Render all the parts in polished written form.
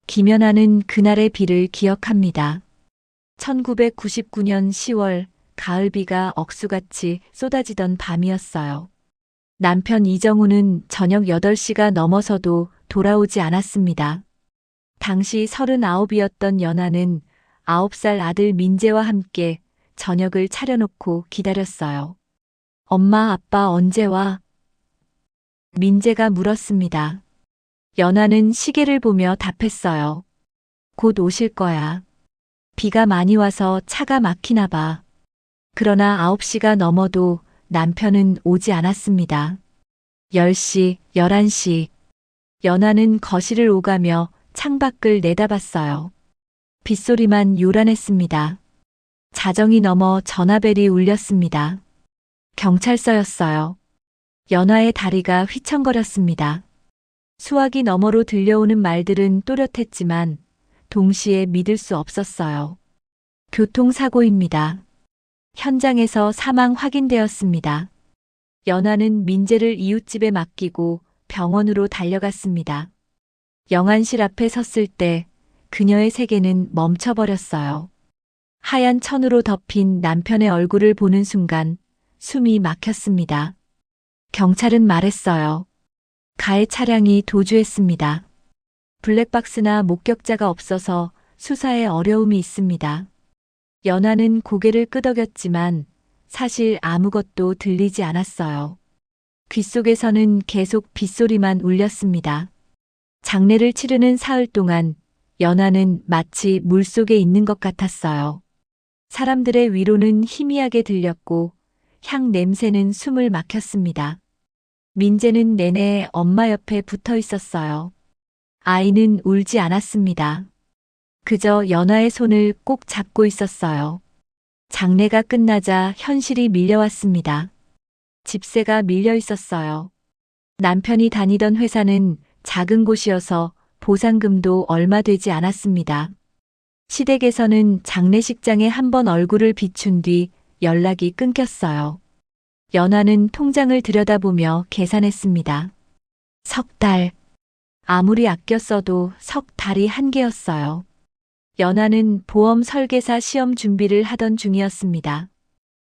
김연아는 그날의 비를 기억합니다. 1999년 10월 가을비가 억수같이 쏟아지던 밤이었어요. 남편 이정우는 저녁 8시가 넘어서도 돌아오지 않았습니다. 당시 39이었던 연아는 9살 아들 민재와 함께 저녁을 차려놓고 기다렸어요. 엄마, 아빠 언제 와? 민재가 물었습니다. 연아는 시계를 보며 답했어요. 곧 오실 거야. 비가 많이 와서 차가 막히나 봐. 그러나 9시가 넘어도 남편은 오지 않았습니다. 10시, 11시. 연아는 거실을 오가며 창밖을 내다봤어요. 빗소리만 요란했습니다. 자정이 넘어 전화벨이 울렸습니다. 경찰서였어요. 연아의 다리가 휘청거렸습니다. 수화기 너머로 들려오는 말들은 또렷했지만 동시에 믿을 수 없었어요. 교통사고입니다. 현장에서 사망 확인되었습니다. 연아는 민재를 이웃집에 맡기고 병원으로 달려갔습니다. 영안실 앞에 섰을 때 그녀의 세계는 멈춰버렸어요. 하얀 천으로 덮인 남편의 얼굴을 보는 순간 숨이 막혔습니다. 경찰은 말했어요. 가해 차량이 도주했습니다. 블랙박스나 목격자가 없어서 수사에 어려움이 있습니다. 연아는 고개를 끄덕였지만 사실 아무것도 들리지 않았어요. 귓속에서는 계속 빗소리만 울렸습니다. 장례를 치르는 사흘 동안 연아는 마치 물속에 있는 것 같았어요. 사람들의 위로는 희미하게 들렸고 향 냄새는 숨을 막혔습니다. 민재는 내내 엄마 옆에 붙어 있었어요. 아이는 울지 않았습니다. 그저 연아의 손을 꼭 잡고 있었어요. 장례가 끝나자 현실이 밀려왔습니다. 집세가 밀려 있었어요. 남편이 다니던 회사는 작은 곳이어서 보상금도 얼마 되지 않았습니다. 시댁에서는 장례식장에 한 번 얼굴을 비춘 뒤 연락이 끊겼어요. 연아는 통장을 들여다보며 계산했습니다. 석 달. 아무리 아껴 써도 석 달이 한계였어요. 연아는 보험 설계사 시험 준비를 하던 중이었습니다.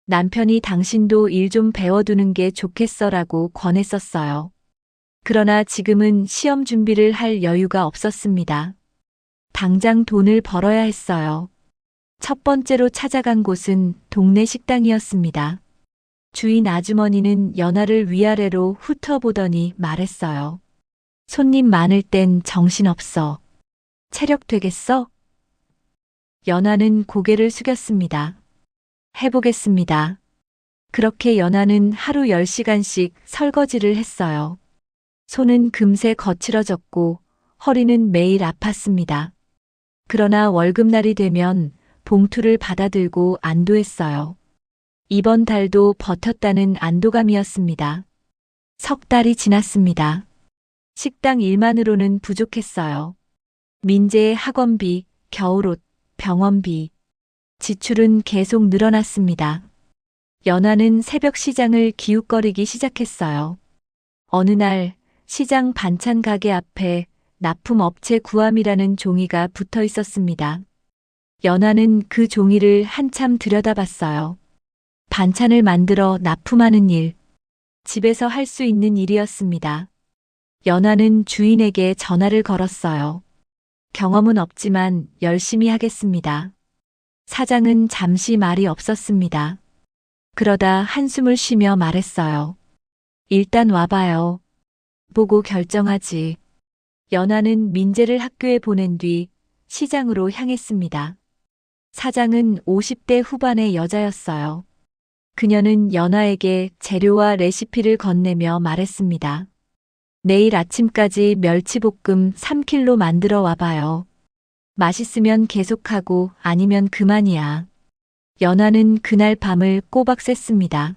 남편이 당신도 일 좀 배워두는 게 좋겠어라고 권했었어요. 그러나 지금은 시험 준비를 할 여유가 없었습니다. 당장 돈을 벌어야 했어요. 첫 번째로 찾아간 곳은 동네 식당이었습니다. 주인 아주머니는 연아를 위아래로 훑어보더니 말했어요. 손님 많을 땐 정신없어. 체력 되겠어? 연아는 고개를 숙였습니다. 해보겠습니다. 그렇게 연아는 하루 10시간씩 설거지를 했어요. 손은 금세 거칠어졌고 허리는 매일 아팠습니다. 그러나 월급날이 되면 봉투를 받아들고 안도했어요. 이번 달도 버텼다는 안도감이었습니다. 석 달이 지났습니다. 식당 일만으로는 부족했어요. 민재의 학원비, 겨울옷, 병원비. 지출은 계속 늘어났습니다. 연아는 새벽 시장을 기웃거리기 시작했어요. 어느 날 시장 반찬 가게 앞에 납품업체 구함이라는 종이가 붙어 있었습니다. 연아는 그 종이를 한참 들여다봤어요. 반찬을 만들어 납품하는 일. 집에서 할 수 있는 일이었습니다. 연아는 주인에게 전화를 걸었어요. 경험은 없지만 열심히 하겠습니다. 사장은 잠시 말이 없었습니다. 그러다 한숨을 쉬며 말했어요. 일단 와봐요. 보고 결정하지. 연아는 민재를 학교에 보낸 뒤 시장으로 향했습니다. 사장은 50대 후반의 여자였어요. 그녀는 연아에게 재료와 레시피를 건네며 말했습니다. 내일 아침까지 멸치볶음 3kg 만들어 와봐요. 맛있으면 계속하고 아니면 그만이야. 연아는 그날 밤을 꼬박 샜습니다.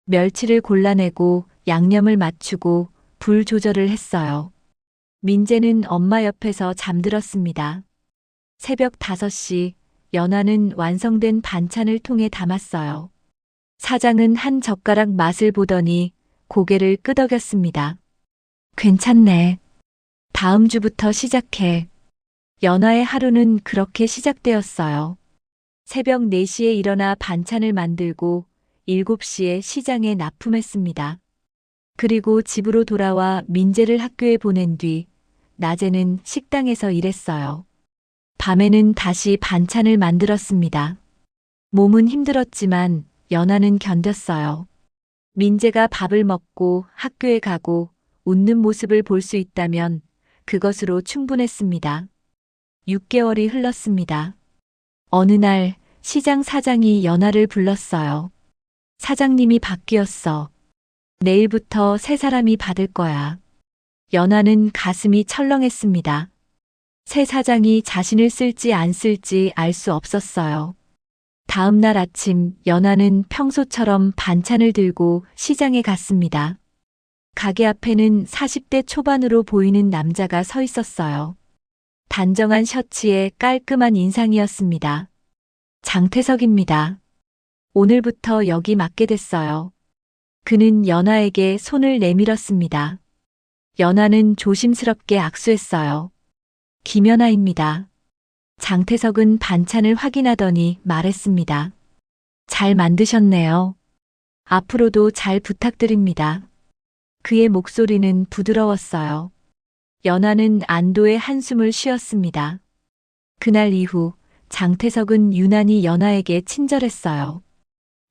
멸치를 골라내고 양념을 맞추고 불 조절을 했어요. 민재는 엄마 옆에서 잠들었습니다. 새벽 5시 연아는 완성된 반찬을 통에 담았어요. 사장은 한 젓가락 맛을 보더니 고개를 끄덕였습니다. 괜찮네. 다음 주부터 시작해. 연아의 하루는 그렇게 시작되었어요. 새벽 4시에 일어나 반찬을 만들고 7시에 시장에 납품했습니다. 그리고 집으로 돌아와 민재를 학교에 보낸 뒤 낮에는 식당에서 일했어요. 밤에는 다시 반찬을 만들었습니다. 몸은 힘들었지만 연아는 견뎠어요. 민재가 밥을 먹고 학교에 가고 웃는 모습을 볼 수 있다면 그것으로 충분했습니다. 6개월이 흘렀습니다. 어느 날 시장 사장이 연아를 불렀어요. 사장님이 바뀌었어. 내일부터 새 사람이 받을 거야. 연아는 가슴이 철렁했습니다. 새 사장이 자신을 쓸지 안 쓸지 알 수 없었어요. 다음 날 아침 연아는 평소처럼 반찬을 들고 시장에 갔습니다. 가게 앞에는 40대 초반으로 보이는 남자가 서 있었어요. 단정한 셔츠에 깔끔한 인상이었습니다. 장태석입니다. 오늘부터 여기 맡게 됐어요. 그는 연아에게 손을 내밀었습니다. 연아는 조심스럽게 악수했어요. 김연아입니다. 장태석은 반찬을 확인하더니 말했습니다. 잘 만드셨네요. 앞으로도 잘 부탁드립니다. 그의 목소리는 부드러웠어요. 연아는 안도의 한숨을 쉬었습니다. 그날 이후 장태석은 유난히 연아에게 친절했어요.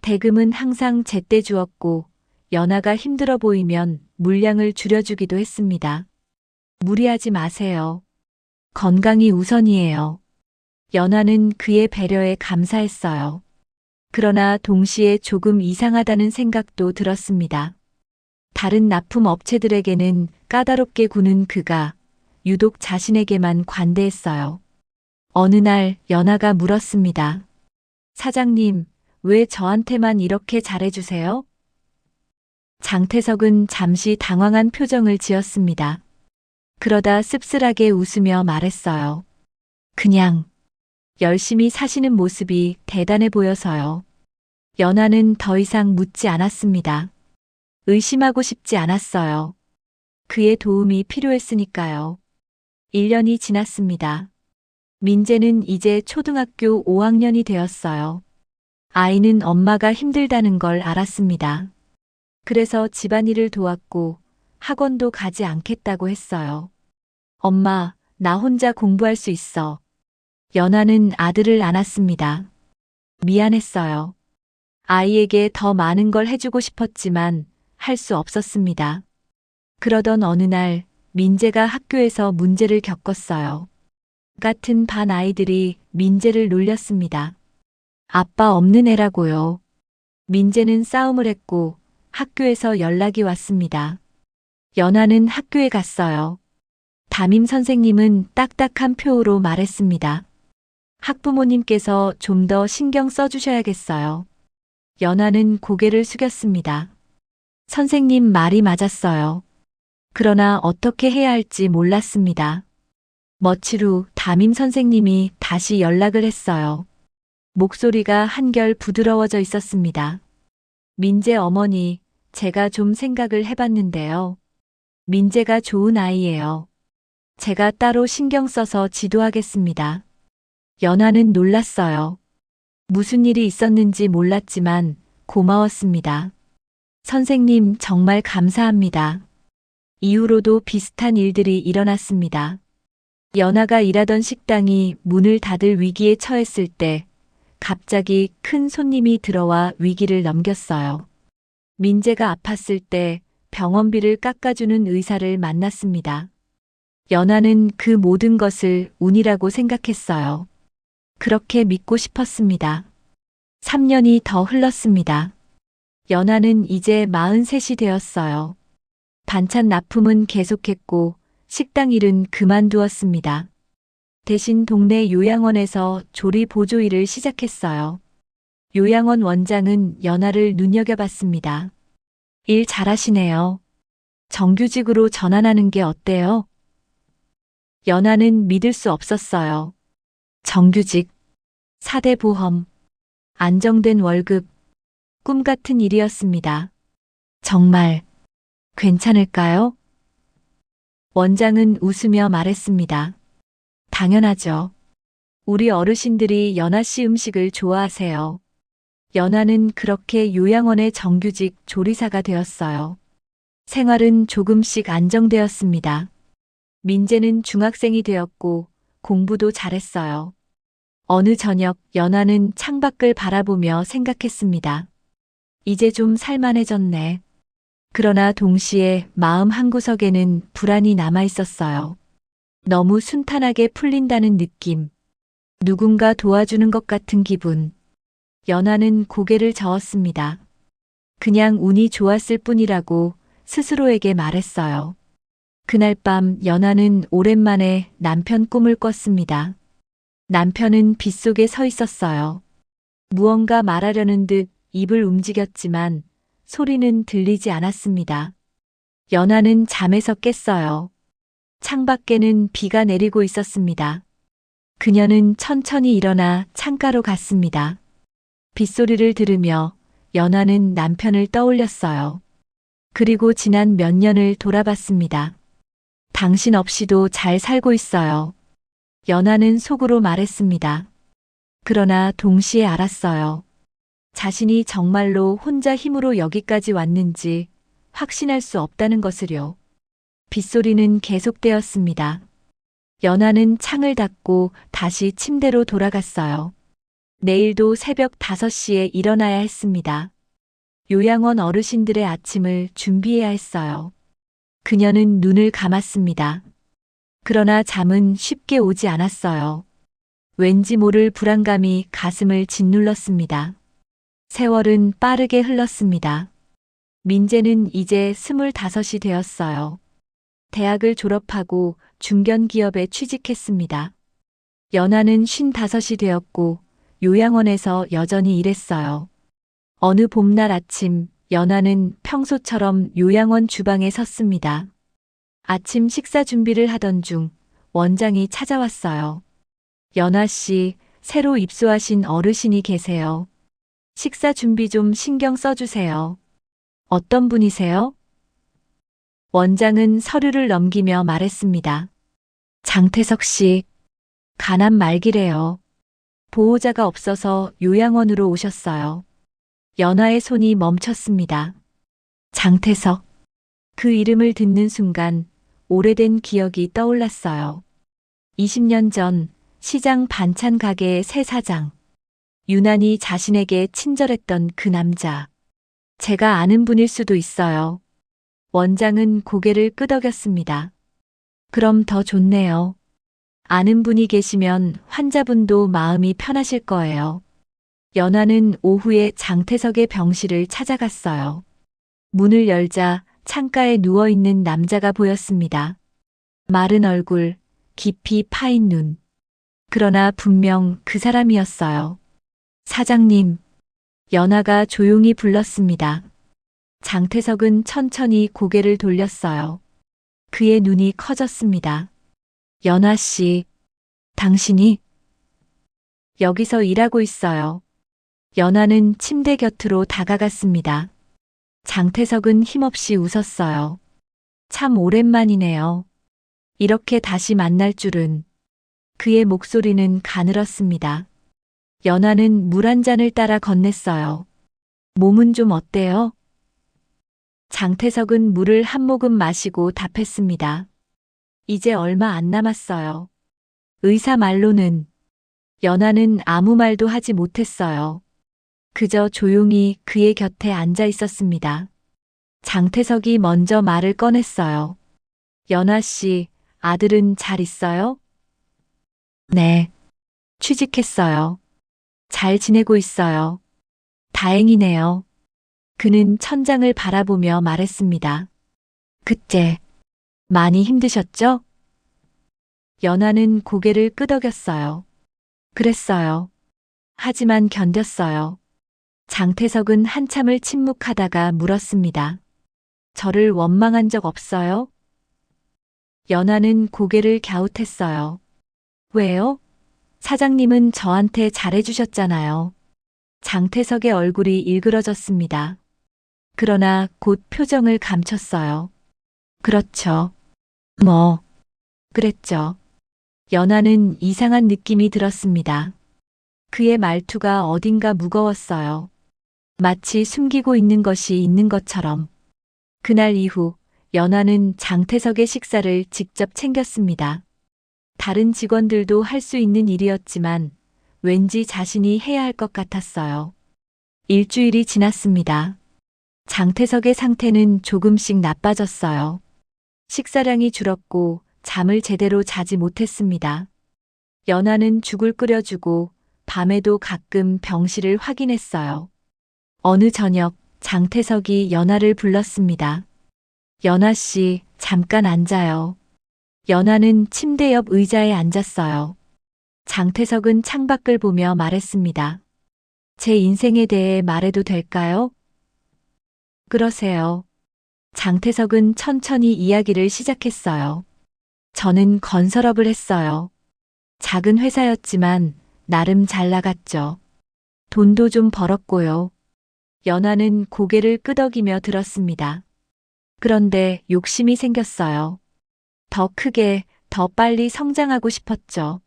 대금은 항상 제때 주었고 연아가 힘들어 보이면 물량을 줄여주기도 했습니다. 무리하지 마세요. 건강이 우선이에요. 연아는 그의 배려에 감사했어요. 그러나 동시에 조금 이상하다는 생각도 들었습니다. 다른 납품 업체들에게는 까다롭게 구는 그가 유독 자신에게만 관대했어요. 어느 날 연아가 물었습니다. 사장님, 왜 저한테만 이렇게 잘해주세요? 장태석은 잠시 당황한 표정을 지었습니다. 그러다 씁쓸하게 웃으며 말했어요. 그냥 열심히 사시는 모습이 대단해 보여서요. 연아는 더 이상 묻지 않았습니다. 의심하고 싶지 않았어요. 그의 도움이 필요했으니까요. 1년이 지났습니다. 민재는 이제 초등학교 5학년이 되었어요. 아이는 엄마가 힘들다는 걸 알았습니다. 그래서 집안일을 도왔고 학원도 가지 않겠다고 했어요. 엄마, 나 혼자 공부할 수 있어. 연아는 아들을 안았습니다. 미안했어요. 아이에게 더 많은 걸 해주고 싶었지만 할 수 없었습니다. 그러던 어느 날 민재가 학교에서 문제를 겪었어요. 같은 반 아이들이 민재를 놀렸습니다. 아빠 없는 애라고요. 민재는 싸움을 했고 학교에서 연락이 왔습니다. 연아는 학교에 갔어요. 담임 선생님은 딱딱한 표로 말했습니다. 학부모님께서 좀 더 신경 써주셔야겠어요. 연아는 고개를 숙였습니다. 선생님 말이 맞았어요. 그러나 어떻게 해야 할지 몰랐습니다. 며칠 후 담임 선생님이 다시 연락을 했어요. 목소리가 한결 부드러워져 있었습니다. 민재 어머니, 제가 좀 생각을 해봤는데요. 민재가 좋은 아이예요. 제가 따로 신경 써서 지도하겠습니다. 연아는 놀랐어요. 무슨 일이 있었는지 몰랐지만 고마웠습니다. 선생님 정말 감사합니다. 이후로도 비슷한 일들이 일어났습니다. 연아가 일하던 식당이 문을 닫을 위기에 처했을 때 갑자기 큰 손님이 들어와 위기를 넘겼어요. 민재가 아팠을 때 병원비를 깎아주는 의사를 만났습니다. 연아는 그 모든 것을 운이라고 생각했어요. 그렇게 믿고 싶었습니다. 3년이 더 흘렀습니다. 연아는 이제 43이 되었어요. 반찬 납품은 계속했고 식당 일은 그만두었습니다. 대신 동네 요양원에서 조리 보조 일을 시작했어요. 요양원 원장은 연아를 눈여겨봤습니다. 일 잘하시네요. 정규직으로 전환하는 게 어때요? 연아는 믿을 수 없었어요. 정규직, 4대 보험, 안정된 월급, 꿈 같은 일이었습니다. 정말 괜찮을까요? 원장은 웃으며 말했습니다. 당연하죠. 우리 어르신들이 연아 씨 음식을 좋아하세요. 연아는 그렇게 요양원의 정규직 조리사가 되었어요. 생활은 조금씩 안정되었습니다. 민재는 중학생이 되었고 공부도 잘했어요. 어느 저녁 연아는 창밖을 바라보며 생각했습니다. 이제 좀 살만해졌네. 그러나 동시에 마음 한구석에는 불안이 남아 있었어요. 너무 순탄하게 풀린다는 느낌. 누군가 도와주는 것 같은 기분. 연아는 고개를 저었습니다. 그냥 운이 좋았을 뿐이라고 스스로에게 말했어요. 그날 밤 연아는 오랜만에 남편 꿈을 꿨습니다. 남편은 빗속에 서 있었어요. 무언가 말하려는 듯 입을 움직였지만 소리는 들리지 않았습니다. 연아는 잠에서 깼어요. 창밖에는 비가 내리고 있었습니다. 그녀는 천천히 일어나 창가로 갔습니다. 빗소리를 들으며 연아는 남편을 떠올렸어요. 그리고 지난 몇 년을 돌아봤습니다. 당신 없이도 잘 살고 있어요. 연아는 속으로 말했습니다. 그러나 동시에 알았어요. 자신이 정말로 혼자 힘으로 여기까지 왔는지 확신할 수 없다는 것을요. 빗소리는 계속되었습니다. 연아는 창을 닫고 다시 침대로 돌아갔어요. 내일도 새벽 5시에 일어나야 했습니다. 요양원 어르신들의 아침을 준비해야 했어요. 그녀는 눈을 감았습니다. 그러나 잠은 쉽게 오지 않았어요. 왠지 모를 불안감이 가슴을 짓눌렀습니다. 세월은 빠르게 흘렀습니다. 민재는 이제 25이 되었어요. 대학을 졸업하고 중견기업에 취직했습니다. 연아는 55이 되었고 요양원에서 여전히 일했어요. 어느 봄날 아침 연아는 평소처럼 요양원 주방에 섰습니다. 아침 식사 준비를 하던 중 원장이 찾아왔어요. 연아 씨, 새로 입소하신 어르신이 계세요. 식사 준비 좀 신경 써주세요. 어떤 분이세요? 원장은 서류를 넘기며 말했습니다. 장태석 씨, 간암 말기래요. 보호자가 없어서 요양원으로 오셨어요. 연아의 손이 멈췄습니다. 장태석. 그 이름을 듣는 순간 오래된 기억이 떠올랐어요. 20년 전 시장 반찬 가게의 새 사장. 유난히 자신에게 친절했던 그 남자. 제가 아는 분일 수도 있어요. 원장은 고개를 끄덕였습니다. 그럼 더 좋네요. 아는 분이 계시면 환자분도 마음이 편하실 거예요. 연아는 오후에 장태석의 병실을 찾아갔어요. 문을 열자 창가에 누워있는 남자가 보였습니다. 마른 얼굴, 깊이 파인 눈. 그러나 분명 그 사람이었어요. 사장님. 연아가 조용히 불렀습니다. 장태석은 천천히 고개를 돌렸어요. 그의 눈이 커졌습니다. 연아 씨, 당신이 여기서 일하고 있어요. 연아는 침대 곁으로 다가갔습니다. 장태석은 힘없이 웃었어요. 참 오랜만이네요. 이렇게 다시 만날 줄은. 그의 목소리는 가늘었습니다. 연아는 물 한 잔을 따라 건넸어요. 몸은 좀 어때요? 장태석은 물을 한 모금 마시고 답했습니다. 이제 얼마 안 남았어요. 의사 말로는. 연아는 아무 말도 하지 못했어요. 그저 조용히 그의 곁에 앉아 있었습니다. 장태석이 먼저 말을 꺼냈어요. 연아 씨, 아들은 잘 있어요? 네. 취직했어요. 잘 지내고 있어요. 다행이네요. 그는 천장을 바라보며 말했습니다. 그때 많이 힘드셨죠? 연아는 고개를 끄덕였어요. 그랬어요. 하지만 견뎠어요. 장태석은 한참을 침묵하다가 물었습니다. 저를 원망한 적 없어요? 연아는 고개를 갸웃했어요. 왜요? 사장님은 저한테 잘해주셨잖아요. 장태석의 얼굴이 일그러졌습니다. 그러나 곧 표정을 감췄어요. 그렇죠. 뭐, 그랬죠. 연하는 이상한 느낌이 들었습니다. 그의 말투가 어딘가 무거웠어요. 마치 숨기고 있는 것이 있는 것처럼. 그날 이후 연하는 장태석의 식사를 직접 챙겼습니다. 다른 직원들도 할 수 있는 일이었지만 왠지 자신이 해야 할 것 같았어요. 일주일이 지났습니다. 장태석의 상태는 조금씩 나빠졌어요. 식사량이 줄었고 잠을 제대로 자지 못했습니다. 연하는 죽을 끓여주고 밤에도 가끔 병실을 확인했어요. 어느 저녁 장태석이 연하를 불렀습니다. 연하 씨, 잠깐 앉아요. 연하는 침대 옆 의자에 앉았어요. 장태석은 창밖을 보며 말했습니다. 제 인생에 대해 말해도 될까요? 그러세요. 장태석은 천천히 이야기를 시작했어요. 저는 건설업을 했어요. 작은 회사였지만 나름 잘 나갔죠. 돈도 좀 벌었고요. 연하는 고개를 끄덕이며 들었습니다. 그런데 욕심이 생겼어요. 더 크게, 더 빨리 성장하고 싶었죠.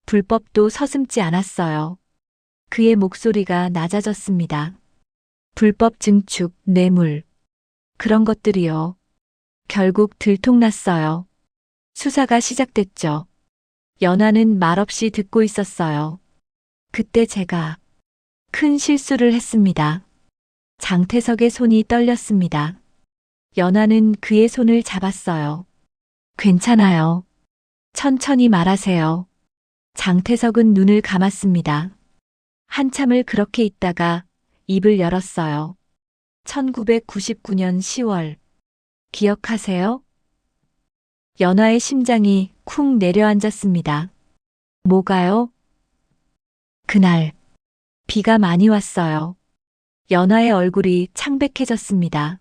불법도 서슴지 않았어요. 그의 목소리가 낮아졌습니다. 불법 증축, 뇌물. 그런 것들이요. 결국 들통났어요. 수사가 시작됐죠. 연하는 말없이 듣고 있었어요. 그때 제가 큰 실수를 했습니다. 장태석의 손이 떨렸습니다. 연하는 그의 손을 잡았어요. 괜찮아요. 천천히 말하세요. 장태석은 눈을 감았습니다. 한참을 그렇게 있다가 입을 열었어요. 1999년 10월. 기억하세요? 연하의 심장이 쿵 내려앉았습니다. 뭐가요? 그날 비가 많이 왔어요. 연하의 얼굴이 창백해졌습니다.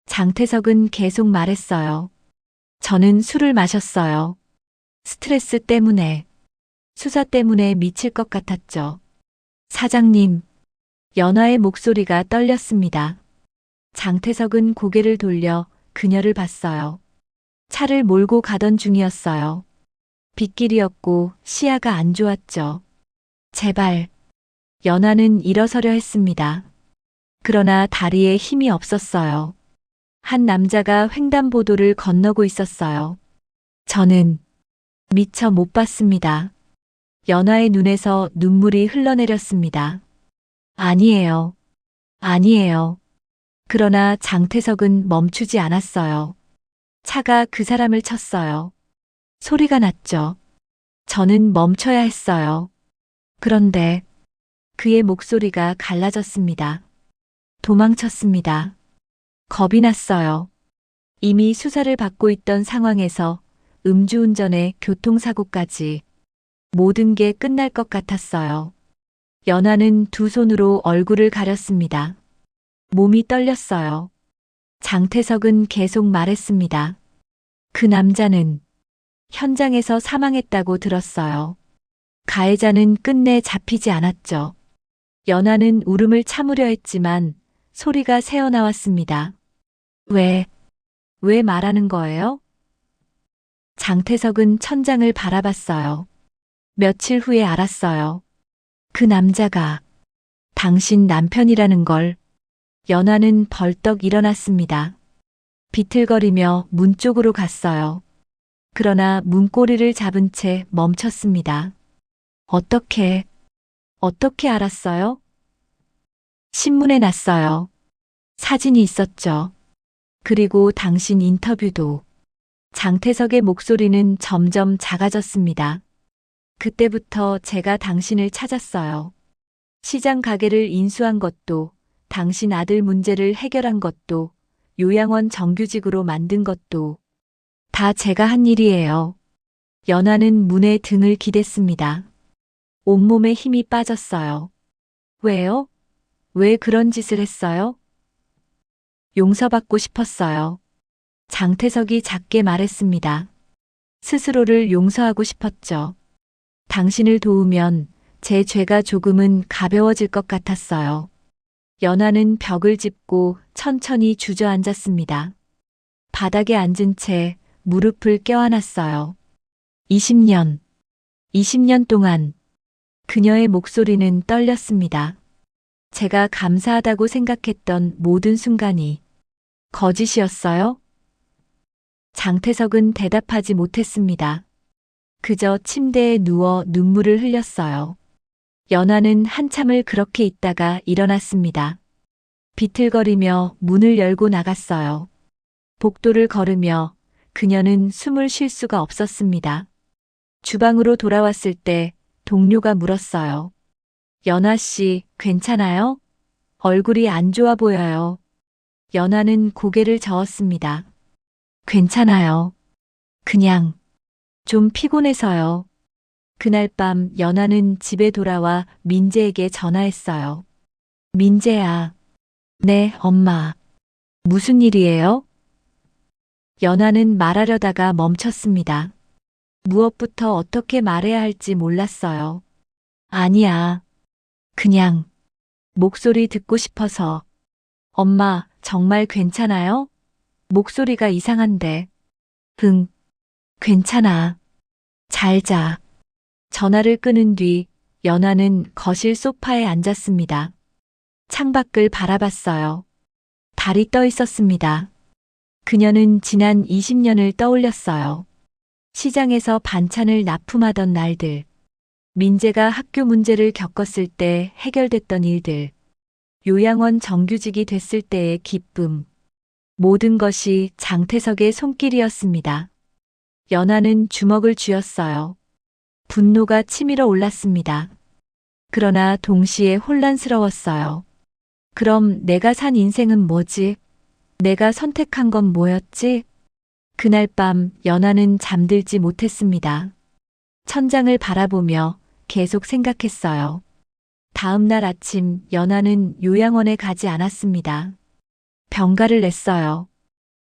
장태석은 계속 말했어요. 저는 술을 마셨어요. 스트레스 때문에, 수사 때문에 미칠 것 같았죠. 사장님, 연하의 목소리가 떨렸습니다. 장태석은 고개를 돌려 그녀를 봤어요. 차를 몰고 가던 중이었어요. 빗길이었고 시야가 안 좋았죠. 제발. 연하는 일어서려 했습니다. 그러나 다리에 힘이 없었어요. 한 남자가 횡단보도를 건너고 있었어요. 저는 미처 못 봤습니다. 연하의 눈에서 눈물이 흘러내렸습니다. 아니에요. 아니에요. 그러나 장태석은 멈추지 않았어요. 차가 그 사람을 쳤어요. 소리가 났죠. 저는 멈춰야 했어요. 그런데 그의 목소리가 갈라졌습니다. 도망쳤습니다. 겁이 났어요. 이미 수사를 받고 있던 상황에서 음주운전에 교통사고까지 모든 게 끝날 것 같았어요. 연하는 두 손으로 얼굴을 가렸습니다. 몸이 떨렸어요. 장태석은 계속 말했습니다. 그 남자는 현장에서 사망했다고 들었어요. 가해자는 끝내 잡히지 않았죠. 연하는 울음을 참으려 했지만 소리가 새어나왔습니다. 왜 말하는 거예요? 장태석은 천장을 바라봤어요. 며칠 후에 알았어요. 그 남자가 당신 남편이라는 걸. 연하는 벌떡 일어났습니다. 비틀거리며 문 쪽으로 갔어요. 그러나 문고리를 잡은 채 멈췄습니다. 어떻게 알았어요? 신문에 났어요. 사진이 있었죠. 그리고 당신 인터뷰도. 장태석의 목소리는 점점 작아졌습니다. 그때부터 제가 당신을 찾았어요. 시장 가게를 인수한 것도, 당신 아들 문제를 해결한 것도, 요양원 정규직으로 만든 것도 다 제가 한 일이에요. 연하는 문에 등을 기댔습니다. 온몸에 힘이 빠졌어요. 왜요? 왜 그런 짓을 했어요? 용서받고 싶었어요. 장태석이 작게 말했습니다. 스스로를 용서하고 싶었죠. 당신을 도우면 제 죄가 조금은 가벼워질 것 같았어요. 연하는 벽을 짚고 천천히 주저앉았습니다. 바닥에 앉은 채 무릎을 껴안았어요. 20년. 20년 동안 그녀의 목소리는 떨렸습니다. 제가 감사하다고 생각했던 모든 순간이 거짓이었어요? 장태석은 대답하지 못했습니다. 그저 침대에 누워 눈물을 흘렸어요. 연하는 한참을 그렇게 있다가 일어났습니다. 비틀거리며 문을 열고 나갔어요. 복도를 걸으며 그녀는 숨을 쉴 수가 없었습니다. 주방으로 돌아왔을 때 동료가 물었어요. 연하 씨, 괜찮아요? 얼굴이 안 좋아 보여요. 연하는 고개를 저었습니다. 괜찮아요. 그냥 좀 피곤해서요. 그날 밤 연하는 집에 돌아와 민재에게 전화했어요. 민재야. 네, 엄마. 무슨 일이에요? 연하는 말하려다가 멈췄습니다. 무엇부터 어떻게 말해야 할지 몰랐어요. 아니야. 그냥 목소리 듣고 싶어서. 엄마, 정말 괜찮아요? 목소리가 이상한데. 응, 괜찮아. 잘 자. 전화를 끊은 뒤 연하는 거실 소파에 앉았습니다. 창밖을 바라봤어요. 달이 떠 있었습니다. 그녀는 지난 20년을 떠올렸어요. 시장에서 반찬을 납품하던 날들, 민재가 학교 문제를 겪었을 때 해결됐던 일들, 요양원 정규직이 됐을 때의 기쁨, 모든 것이 장태석의 손길이었습니다. 연하는 주먹을 쥐었어요. 분노가 치밀어 올랐습니다. 그러나 동시에 혼란스러웠어요. 그럼 내가 산 인생은 뭐지? 내가 선택한 건 뭐였지? 그날 밤 연하는 잠들지 못했습니다. 천장을 바라보며 계속 생각했어요. 다음 날 아침 연하는 요양원에 가지 않았습니다. 병가를 냈어요.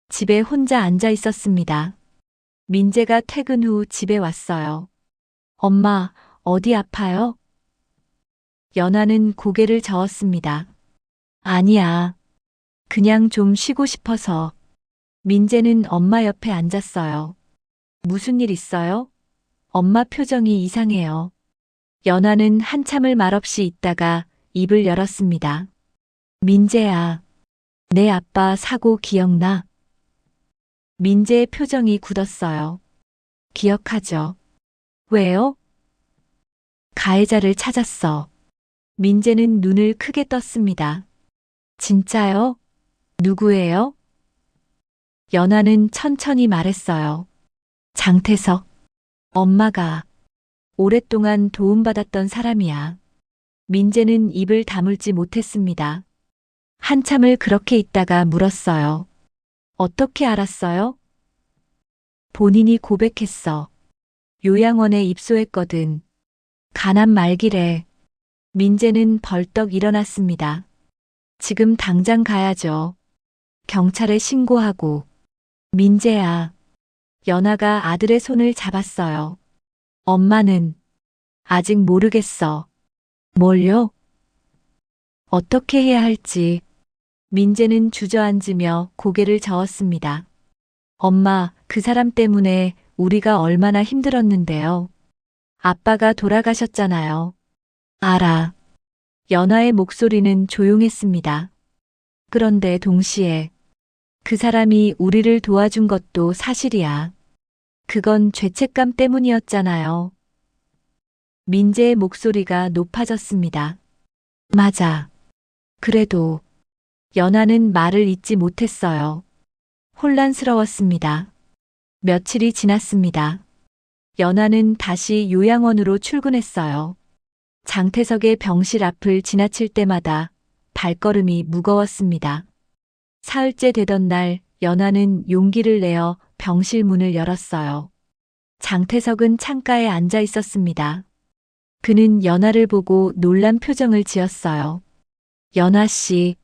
집에 혼자 앉아 있었습니다. 민재가 퇴근 후 집에 왔어요. 엄마, 어디 아파요? 연하는 고개를 저었습니다. 아니야. 그냥 좀 쉬고 싶어서. 민재는 엄마 옆에 앉았어요. 무슨 일 있어요? 엄마 표정이 이상해요. 연하는 한참을 말없이 있다가 입을 열었습니다. 민재야, 내 아빠 사고 기억나? 민재의 표정이 굳었어요. 기억하죠. 왜요? 가해자를 찾았어. 민재는 눈을 크게 떴습니다. 진짜요? 누구예요? 연하는 천천히 말했어요. 장태석. 엄마가 오랫동안 도움받았던 사람이야. 민재는 입을 다물지 못했습니다. 한참을 그렇게 있다가 물었어요. 어떻게 알았어요? 본인이 고백했어. 요양원에 입소했거든. 가난 말기래. 민재는 벌떡 일어났습니다. 지금 당장 가야죠. 경찰에 신고하고. 민재야. 연하가 아들의 손을 잡았어요. 엄마는 아직 모르겠어. 뭘요? 어떻게 해야 할지. 민재는 주저앉으며 고개를 저었습니다. 엄마, 그 사람 때문에 우리가 얼마나 힘들었는데요. 아빠가 돌아가셨잖아요. 알아. 연하의 목소리는 조용했습니다. 그런데 동시에 그 사람이 우리를 도와준 것도 사실이야. 그건 죄책감 때문이었잖아요. 민재의 목소리가 높아졌습니다. 맞아. 그래도 연하는 말을 잇지 못했어요. 혼란스러웠습니다. 며칠이 지났습니다. 연하는 다시 요양원으로 출근했어요. 장태석의 병실 앞을 지나칠 때마다 발걸음이 무거웠습니다. 사흘째 되던 날 연하는 용기를 내어 병실 문을 열었어요. 장태석은 창가에 앉아 있었습니다. 그는 연하를 보고 놀란 표정을 지었어요. 연하 씨.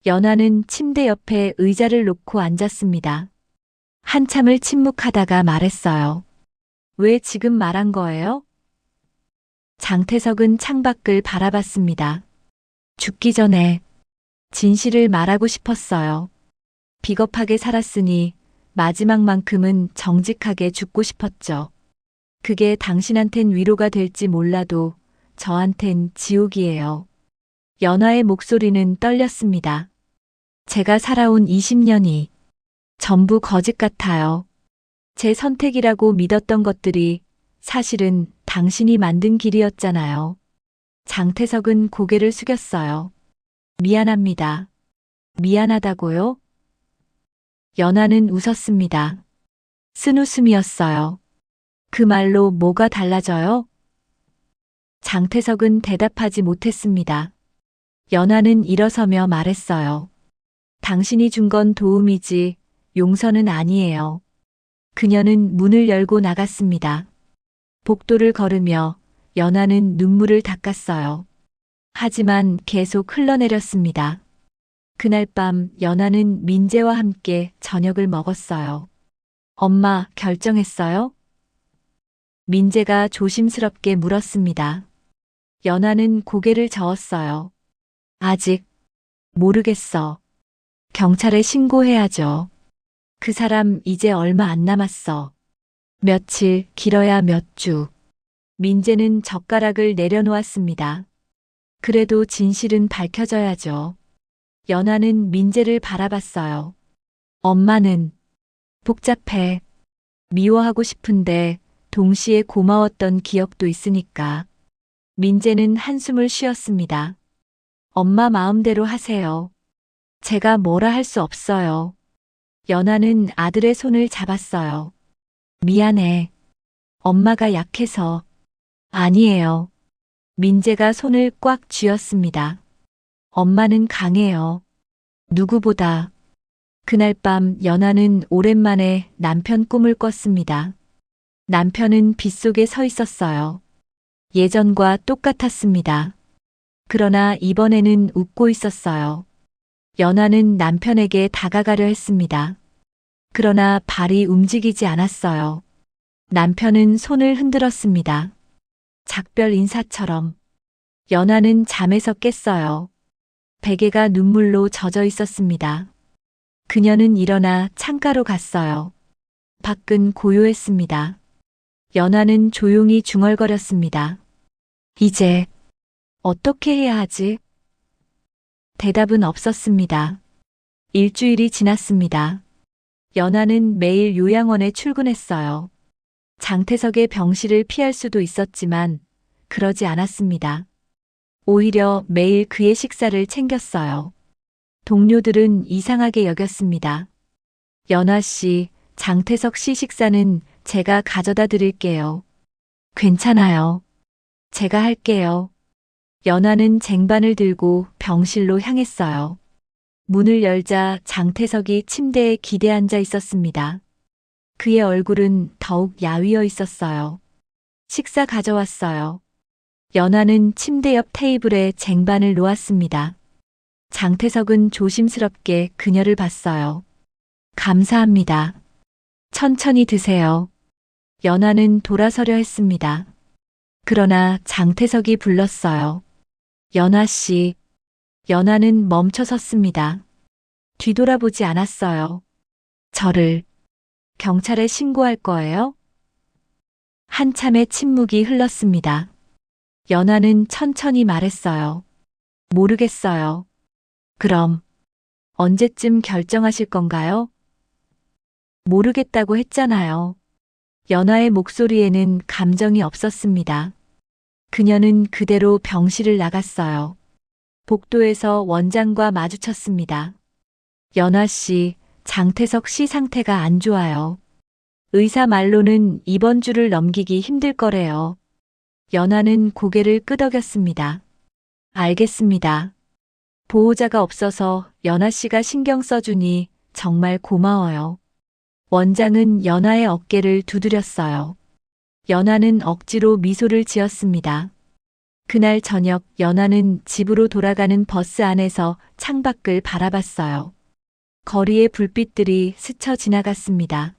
연하는 침대 옆에 의자를 놓고 앉았습니다. 한참을 침묵하다가 말했어요. 왜 지금 말한 거예요? 장태석은 창밖을 바라봤습니다. 죽기 전에 진실을 말하고 싶었어요. 비겁하게 살았으니 마지막만큼은 정직하게 죽고 싶었죠. 그게 당신한텐 위로가 될지 몰라도 저한텐 지옥이에요. 연아의 목소리는 떨렸습니다. 제가 살아온 20년이 전부 거짓 같아요. 제 선택이라고 믿었던 것들이 사실은 당신이 만든 길이었잖아요. 장태석은 고개를 숙였어요. 미안합니다. 미안하다고요? 연아는 웃었습니다. 쓴웃음이었어요. 그 말로 뭐가 달라져요? 장태석은 대답하지 못했습니다. 연아는 일어서며 말했어요. 당신이 준 건 도움이지 용서는 아니에요. 그녀는 문을 열고 나갔습니다. 복도를 걸으며 연아는 눈물을 닦았어요. 하지만 계속 흘러내렸습니다. 그날 밤 연아는 민재와 함께 저녁을 먹었어요. 엄마, 결정했어요? 민재가 조심스럽게 물었습니다. 연아는 고개를 저었어요. 아직 모르겠어. 경찰에 신고해야죠. 그 사람 이제 얼마 안 남았어. 며칠, 길어야 몇 주. 민재는 젓가락을 내려놓았습니다. 그래도 진실은 밝혀져야죠. 연아는 민재를 바라봤어요. 엄마는 복잡해. 미워하고 싶은데 동시에 고마웠던 기억도 있으니까. 민재는 한숨을 쉬었습니다. 엄마 마음대로 하세요. 제가 뭐라 할 수 없어요. 연아는 아들의 손을 잡았어요. 미안해. 엄마가 약해서. 아니에요. 민재가 손을 꽉 쥐었습니다. 엄마는 강해요. 누구보다. 그날 밤 연아는 오랜만에 남편 꿈을 꿨습니다. 남편은 빗속에 서 있었어요. 예전과 똑같았습니다. 그러나 이번에는 웃고 있었어요. 연아는 남편에게 다가가려 했습니다. 그러나 발이 움직이지 않았어요. 남편은 손을 흔들었습니다. 작별 인사처럼. 연아는 잠에서 깼어요. 베개가 눈물로 젖어 있었습니다. 그녀는 일어나 창가로 갔어요. 밖은 고요했습니다. 연아는 조용히 중얼거렸습니다. 이제 어떻게 해야 하지? 대답은 없었습니다. 일주일이 지났습니다. 연아는 매일 요양원에 출근했어요. 장태석의 병실을 피할 수도 있었지만 그러지 않았습니다. 오히려 매일 그의 식사를 챙겼어요. 동료들은 이상하게 여겼습니다. 연아 씨, 장태석 씨 식사는 제가 가져다 드릴게요. 괜찮아요. 제가 할게요. 연아는 쟁반을 들고 병실로 향했어요. 문을 열자 장태석이 침대에 기대 앉아 있었습니다. 그의 얼굴은 더욱 야위어 있었어요. 식사 가져왔어요. 연아는 침대 옆 테이블에 쟁반을 놓았습니다. 장태석은 조심스럽게 그녀를 봤어요. 감사합니다. 천천히 드세요. 연아는 돌아서려 했습니다. 그러나 장태석이 불렀어요. 연아 씨. 연아는 멈춰 섰습니다. 뒤돌아보지 않았어요. 저를 경찰에 신고할 거예요? 한참의 침묵이 흘렀습니다. 연아는 천천히 말했어요. 모르겠어요. 그럼 언제쯤 결정하실 건가요? 모르겠다고 했잖아요. 연아의 목소리에는 감정이 없었습니다. 그녀는 그대로 병실을 나갔어요. 복도에서 원장과 마주쳤습니다. 연아 씨, 장태석 씨 상태가 안 좋아요. 의사 말로는 이번 주를 넘기기 힘들 거래요. 연아는 고개를 끄덕였습니다. 알겠습니다. 보호자가 없어서 연아 씨가 신경 써주니 정말 고마워요. 원장은 연아의 어깨를 두드렸어요. 연아는 억지로 미소를 지었습니다. 그날 저녁 연아는 집으로 돌아가는 버스 안에서 창밖을 바라봤어요. 거리의 불빛들이 스쳐 지나갔습니다.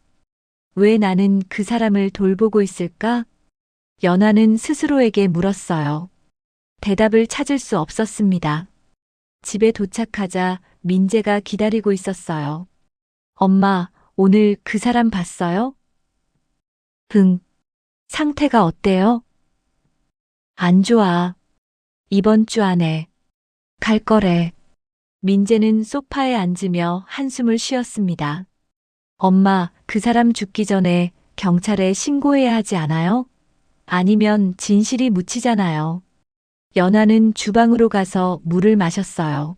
왜 나는 그 사람을 돌보고 있을까? 연아는 스스로에게 물었어요. 대답을 찾을 수 없었습니다. 집에 도착하자 민재가 기다리고 있었어요. 엄마, 오늘 그 사람 봤어요? 응. 상태가 어때요? 안 좋아. 이번 주 안에 갈 거래. 민재는 소파에 앉으며 한숨을 쉬었습니다. 엄마, 그 사람 죽기 전에 경찰에 신고해야 하지 않아요? 아니면 진실이 묻히잖아요. 연아는 주방으로 가서 물을 마셨어요.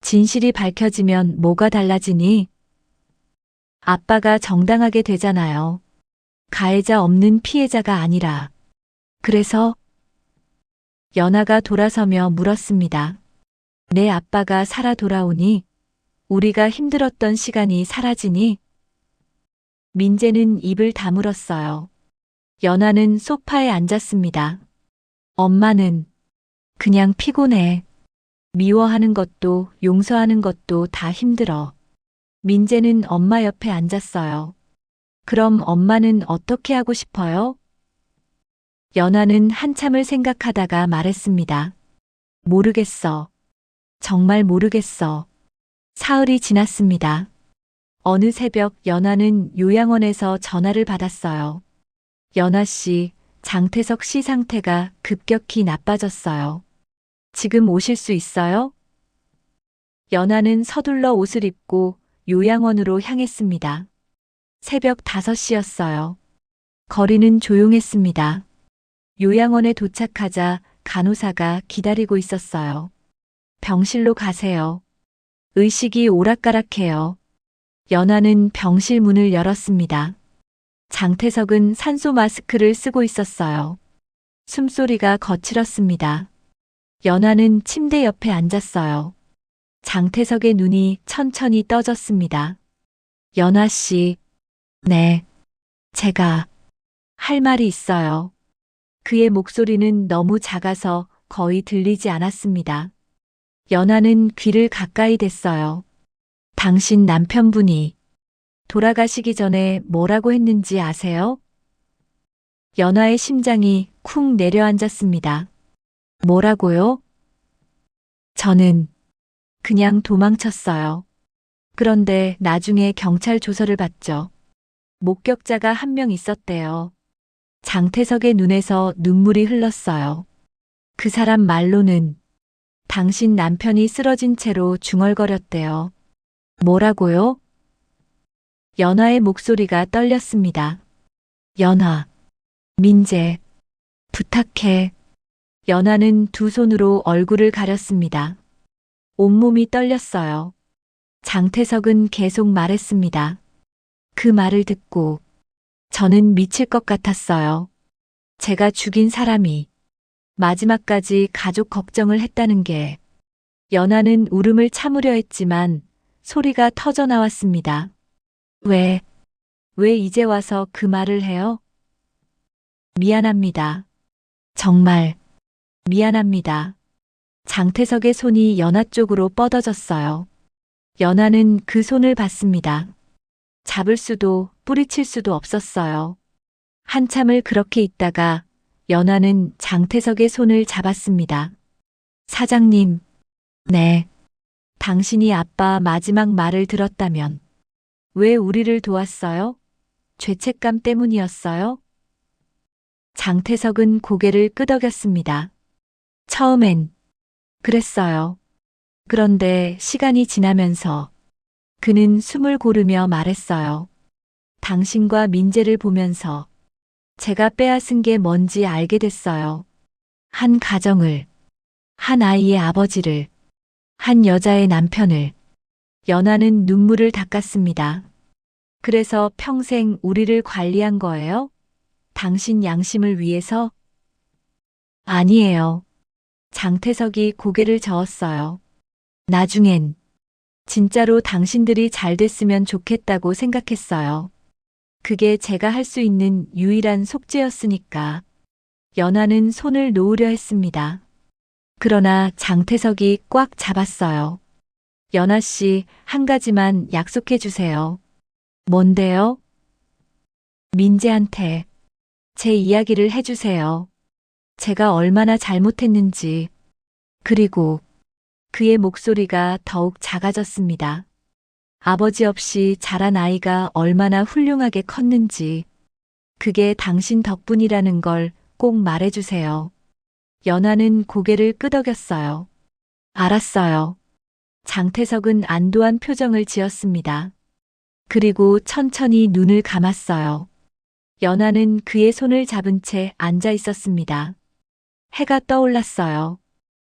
진실이 밝혀지면 뭐가 달라지니? 아빠가 정당하게 되잖아요. 가해자 없는 피해자가 아니라. 그래서 연아가 돌아서며 물었습니다. 내 아빠가 살아 돌아오니? 우리가 힘들었던 시간이 사라지니? 민재는 입을 다물었어요. 연아는 소파에 앉았습니다. 엄마는 그냥 피곤해. 미워하는 것도 용서하는 것도 다 힘들어. 민재는 엄마 옆에 앉았어요. 그럼 엄마는 어떻게 하고 싶어요? 연아는 한참을 생각하다가 말했습니다. 모르겠어. 정말 모르겠어. 사흘이 지났습니다. 어느 새벽 연아는 요양원에서 전화를 받았어요. 연아 씨, 장태석 씨 상태가 급격히 나빠졌어요. 지금 오실 수 있어요? 연아는 서둘러 옷을 입고 요양원으로 향했습니다. 새벽 5시였어요. 거리는 조용했습니다. 요양원에 도착하자 간호사가 기다리고 있었어요. 병실로 가세요. 의식이 오락가락해요. 연아는 병실 문을 열었습니다. 장태석은 산소 마스크를 쓰고 있었어요. 숨소리가 거칠었습니다. 연아는 침대 옆에 앉았어요. 장태석의 눈이 천천히 떠졌습니다. 연아 씨, 네, 제가 할 말이 있어요. 그의 목소리는 너무 작아서 거의 들리지 않았습니다. 연아는 귀를 가까이 댔어요. 당신 남편분이 돌아가시기 전에 뭐라고 했는지 아세요? 연아의 심장이 쿵 내려앉았습니다. 뭐라고요? 저는 그냥 도망쳤어요. 그런데 나중에 경찰 조서를 봤죠. 목격자가 한 명 있었대요. 장태석의 눈에서 눈물이 흘렀어요. 그 사람 말로는 당신 남편이 쓰러진 채로 중얼거렸대요. 뭐라고요? 연아의 목소리가 떨렸습니다. 연아, 민재, 부탁해. 연아는 두 손으로 얼굴을 가렸습니다. 온몸이 떨렸어요. 장태석은 계속 말했습니다. 그 말을 듣고 저는 미칠 것 같았어요. 제가 죽인 사람이 마지막까지 가족 걱정을 했다는 게. 연아는 울음을 참으려 했지만 소리가 터져 나왔습니다. 왜 이제 와서 그 말을 해요? 미안합니다. 정말 미안합니다. 장태석의 손이 연아 쪽으로 뻗어졌어요. 연아는 그 손을 봤습니다. 잡을 수도 뿌리칠 수도 없었어요. 한참을 그렇게 있다가 연아는 장태석의 손을 잡았습니다. 사장님, 네. 당신이 아빠 마지막 말을 들었다면 왜 우리를 도왔어요? 죄책감 때문이었어요? 장태석은 고개를 끄덕였습니다. 처음엔 그랬어요. 그런데 시간이 지나면서 그는 숨을 고르며 말했어요. 당신과 민재를 보면서 제가 빼앗은 게 뭔지 알게 됐어요. 한 가정을, 한 아이의 아버지를, 한 여자의 남편을. 연아는 눈물을 닦았습니다. 그래서 평생 우리를 관리한 거예요? 당신 양심을 위해서? 아니에요. 장태석이 고개를 저었어요. 나중엔 진짜로 당신들이 잘 됐으면 좋겠다고 생각했어요. 그게 제가 할 수 있는 유일한 속죄였으니까. 연아는 손을 놓으려 했습니다. 그러나 장태석이 꽉 잡았어요. 연아 씨, 한 가지만 약속해 주세요. 뭔데요? 민재한테 제 이야기를 해주세요. 제가 얼마나 잘못했는지. 그리고 그의 목소리가 더욱 작아졌습니다. 아버지 없이 자란 아이가 얼마나 훌륭하게 컸는지. 그게 당신 덕분이라는 걸 꼭 말해주세요. 연아는 고개를 끄덕였어요. 알았어요. 장태석은 안도한 표정을 지었습니다. 그리고 천천히 눈을 감았어요. 연아는 그의 손을 잡은 채 앉아 있었습니다. 해가 떠올랐어요.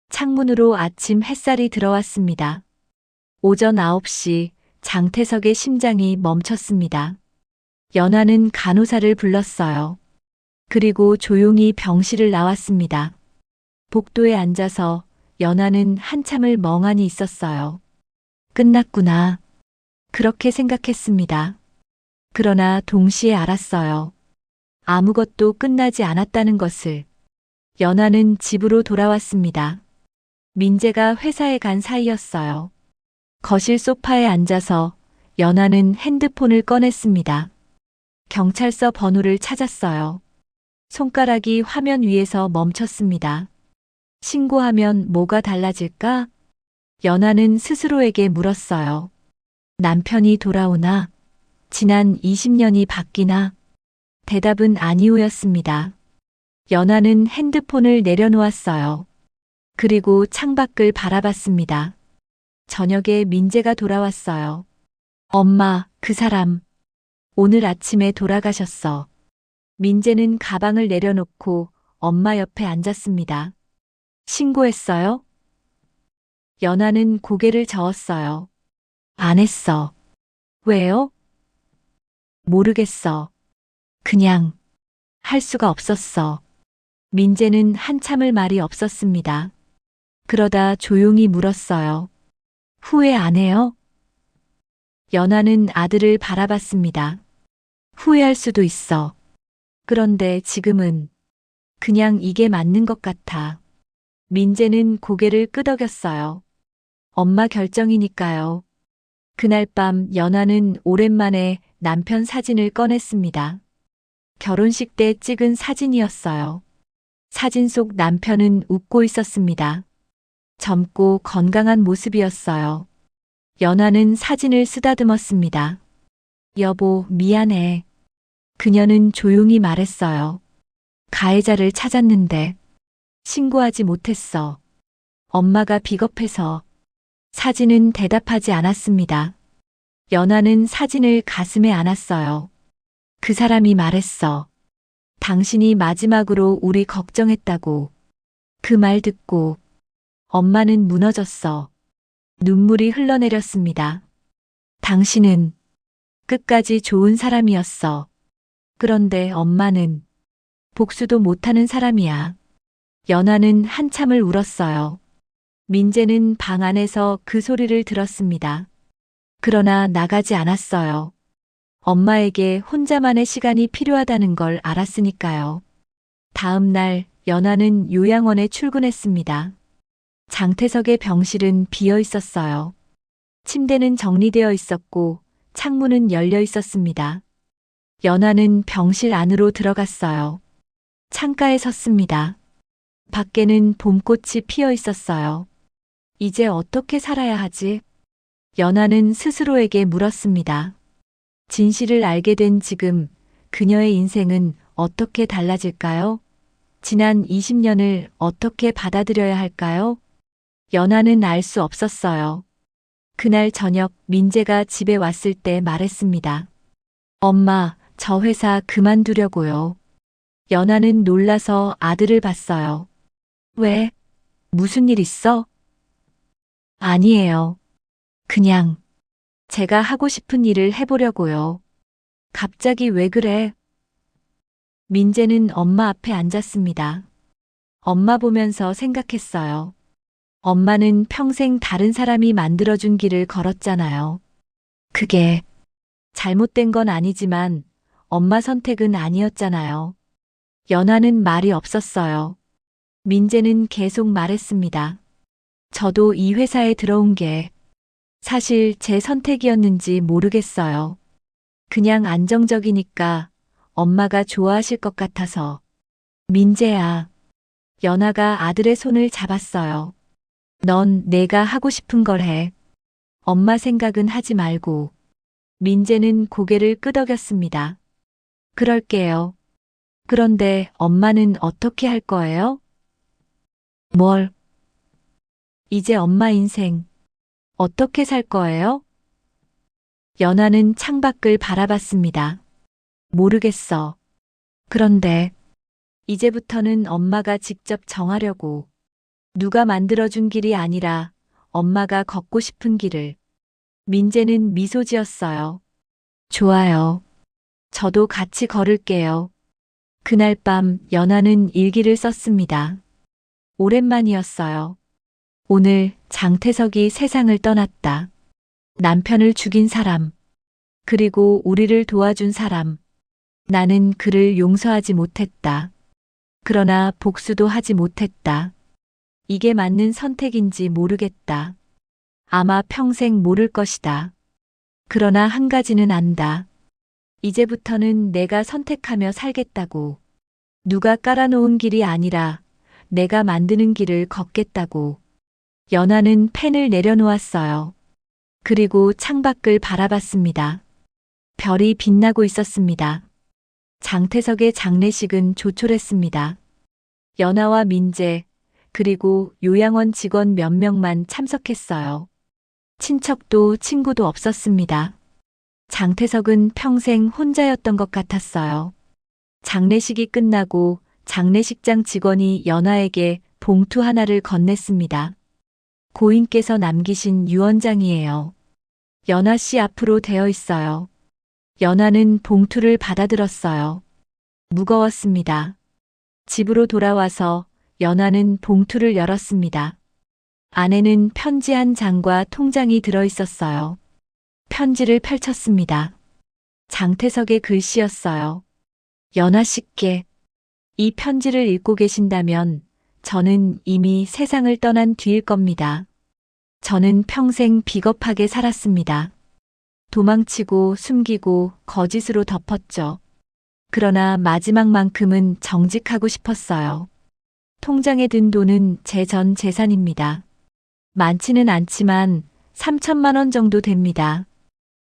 창문으로 아침 햇살이 들어왔습니다. 오전 9시 장태석의 심장이 멈췄습니다. 연아는 간호사를 불렀어요. 그리고 조용히 병실을 나왔습니다. 복도에 앉아서 연아는 한참을 멍하니 있었어요. 끝났구나. 그렇게 생각했습니다. 그러나 동시에 알았어요. 아무것도 끝나지 않았다는 것을. 연아는 집으로 돌아왔습니다. 민재가 회사에 간 사이였어요. 거실 소파에 앉아서 연아는 핸드폰을 꺼냈습니다. 경찰서 번호를 찾았어요. 손가락이 화면 위에서 멈췄습니다. 신고하면 뭐가 달라질까? 연아는 스스로에게 물었어요. 남편이 돌아오나? 지난 20년이 바뀌나? 대답은 아니오였습니다. 연아는 핸드폰을 내려놓았어요. 그리고 창밖을 바라봤습니다. 저녁에 민재가 돌아왔어요. 엄마, 그 사람. 오늘 아침에 돌아가셨어. 민재는 가방을 내려놓고 엄마 옆에 앉았습니다. 신고했어요? 연아는 고개를 저었어요. 안 했어. 왜요? 모르겠어. 그냥 할 수가 없었어. 민재는 한참을 말이 없었습니다. 그러다 조용히 물었어요. 후회 안 해요? 연아는 아들을 바라봤습니다. 후회할 수도 있어. 그런데 지금은 그냥 이게 맞는 것 같아. 민재는 고개를 끄덕였어요. 엄마 결정이니까요. 그날 밤 연아는 오랜만에 남편 사진을 꺼냈습니다. 결혼식 때 찍은 사진이었어요. 사진 속 남편은 웃고 있었습니다. 젊고 건강한 모습이었어요. 연아는 사진을 쓰다듬었습니다. 여보, 미안해. 그녀는 조용히 말했어요. 가해자를 찾았는데 신고하지 못했어. 엄마가 비겁해서. 사진은 대답하지 않았습니다. 연아는 사진을 가슴에 안았어요. 그 사람이 말했어. 당신이 마지막으로 우리 걱정했다고. 그 말 듣고 엄마는 무너졌어. 눈물이 흘러내렸습니다. 당신은 끝까지 좋은 사람이었어. 그런데 엄마는 복수도 못하는 사람이야. 연아는 한참을 울었어요. 민재는 방 안에서 그 소리를 들었습니다. 그러나 나가지 않았어요. 엄마에게 혼자만의 시간이 필요하다는 걸 알았으니까요. 다음 날 연아는 요양원에 출근했습니다. 장태석의 병실은 비어 있었어요. 침대는 정리되어 있었고 창문은 열려 있었습니다. 연아는 병실 안으로 들어갔어요. 창가에 섰습니다. 밖에는 봄꽃이 피어 있었어요. 이제 어떻게 살아야 하지? 연아는 스스로에게 물었습니다. 진실을 알게 된 지금 그녀의 인생은 어떻게 달라질까요? 지난 20년을 어떻게 받아들여야 할까요? 연아는 알 수 없었어요. 그날 저녁 민재가 집에 왔을 때 말했습니다. 엄마, 저 회사 그만두려고요. 연아는 놀라서 아들을 봤어요. 왜? 무슨 일 있어? 아니에요. 그냥 제가 하고 싶은 일을 해보려고요. 갑자기 왜 그래? 민재는 엄마 앞에 앉았습니다. 엄마 보면서 생각했어요. 엄마는 평생 다른 사람이 만들어준 길을 걸었잖아요. 그게 잘못된 건 아니지만 엄마 선택은 아니었잖아요. 연아는 말이 없었어요. 민재는 계속 말했습니다. 저도 이 회사에 들어온 게 사실 제 선택이었는지 모르겠어요. 그냥 안정적이니까 엄마가 좋아하실 것 같아서. 민재야. 연아가 아들의 손을 잡았어요. 넌 내가 하고 싶은 걸 해. 엄마 생각은 하지 말고. 민재는 고개를 끄덕였습니다. 그럴게요. 그런데 엄마는 어떻게 할 거예요? 뭘? 이제 엄마 인생 어떻게 살 거예요? 연아는 창밖을 바라봤습니다. 모르겠어. 그런데 이제부터는 엄마가 직접 정하려고. 누가 만들어준 길이 아니라 엄마가 걷고 싶은 길을. 민재는 미소 지었어요. 좋아요. 저도 같이 걸을게요. 그날 밤 연아는 일기를 썼습니다. 오랜만이었어요. 오늘 장태석이 세상을 떠났다. 남편을 죽인 사람, 그리고 우리를 도와준 사람. 나는 그를 용서하지 못했다. 그러나 복수도 하지 못했다. 이게 맞는 선택인지 모르겠다. 아마 평생 모를 것이다. 그러나 한 가지는 안다. 이제부터는 내가 선택하며 살겠다고. 누가 깔아놓은 길이 아니라 내가 만드는 길을 걷겠다고. 연아는 펜을 내려놓았어요. 그리고 창밖을 바라봤습니다. 별이 빛나고 있었습니다. 장태석의 장례식은 조촐했습니다. 연아와 민재, 그리고 요양원 직원 몇 명만 참석했어요. 친척도 친구도 없었습니다. 장태석은 평생 혼자였던 것 같았어요. 장례식이 끝나고 장례식장 직원이 연아에게 봉투 하나를 건넸습니다. 고인께서 남기신 유언장이에요. 연아 씨 앞으로 되어 있어요. 연아는 봉투를 받아들었어요. 무거웠습니다. 집으로 돌아와서 연아는 봉투를 열었습니다. 안에는 편지 한 장과 통장이 들어 있었어요. 편지를 펼쳤습니다. 장태석의 글씨였어요. 연아 씨께 이 편지를 읽고 계신다면 저는 이미 세상을 떠난 뒤일 겁니다. 저는 평생 비겁하게 살았습니다. 도망치고 숨기고 거짓으로 덮었죠. 그러나 마지막만큼은 정직하고 싶었어요. 통장에 든 돈은 제 전 재산입니다. 많지는 않지만 3천만 원 정도 됩니다.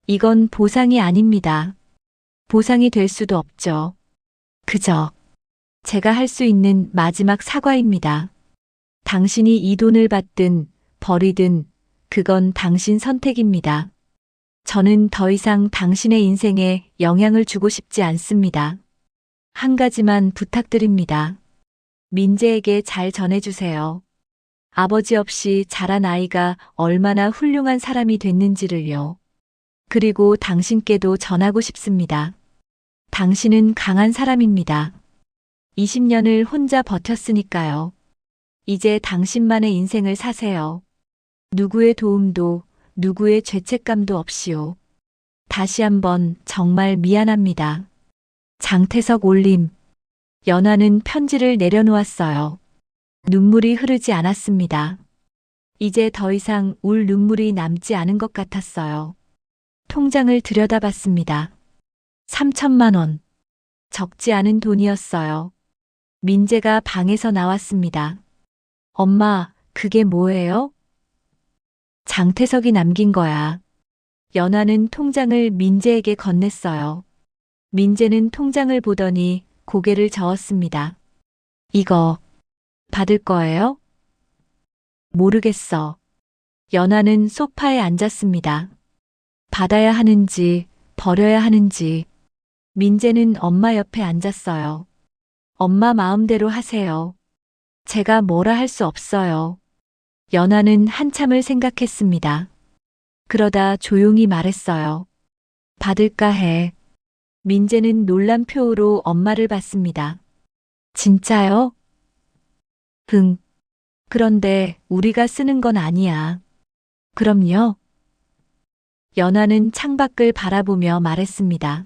이건 보상이 아닙니다. 보상이 될 수도 없죠. 그저 제가 할 수 있는 마지막 사과입니다. 당신이 이 돈을 받든 버리든 그건 당신 선택입니다. 저는 더 이상 당신의 인생에 영향을 주고 싶지 않습니다. 한 가지만 부탁드립니다. 민재에게 잘 전해주세요. 아버지 없이 자란 아이가 얼마나 훌륭한 사람이 됐는지를요. 그리고 당신께도 전하고 싶습니다. 당신은 강한 사람입니다. 20년을 혼자 버텼으니까요. 이제 당신만의 인생을 사세요. 누구의 도움도 누구의 죄책감도 없이요. 다시 한번 정말 미안합니다. 장태석 올림. 연아는 편지를 내려놓았어요. 눈물이 흐르지 않았습니다. 이제 더 이상 울 눈물이 남지 않은 것 같았어요. 통장을 들여다봤습니다. 3천만 원. 적지 않은 돈이었어요. 민재가 방에서 나왔습니다. 엄마, 그게 뭐예요? 장태석이 남긴 거야. 연아는 통장을 민재에게 건넸어요. 민재는 통장을 보더니 고개를 저었습니다. 이거 받을 거예요? 모르겠어. 연아는 소파에 앉았습니다. 받아야 하는지 버려야 하는지. 민재는 엄마 옆에 앉았어요. 엄마 마음대로 하세요. 제가 뭐라 할 수 없어요. 연아는 한참을 생각했습니다. 그러다 조용히 말했어요. 받을까 해. 민재는 놀란 표로 엄마를 봤습니다. 진짜요? 응. 그런데 우리가 쓰는 건 아니야. 그럼요. 연아는 창밖을 바라보며 말했습니다.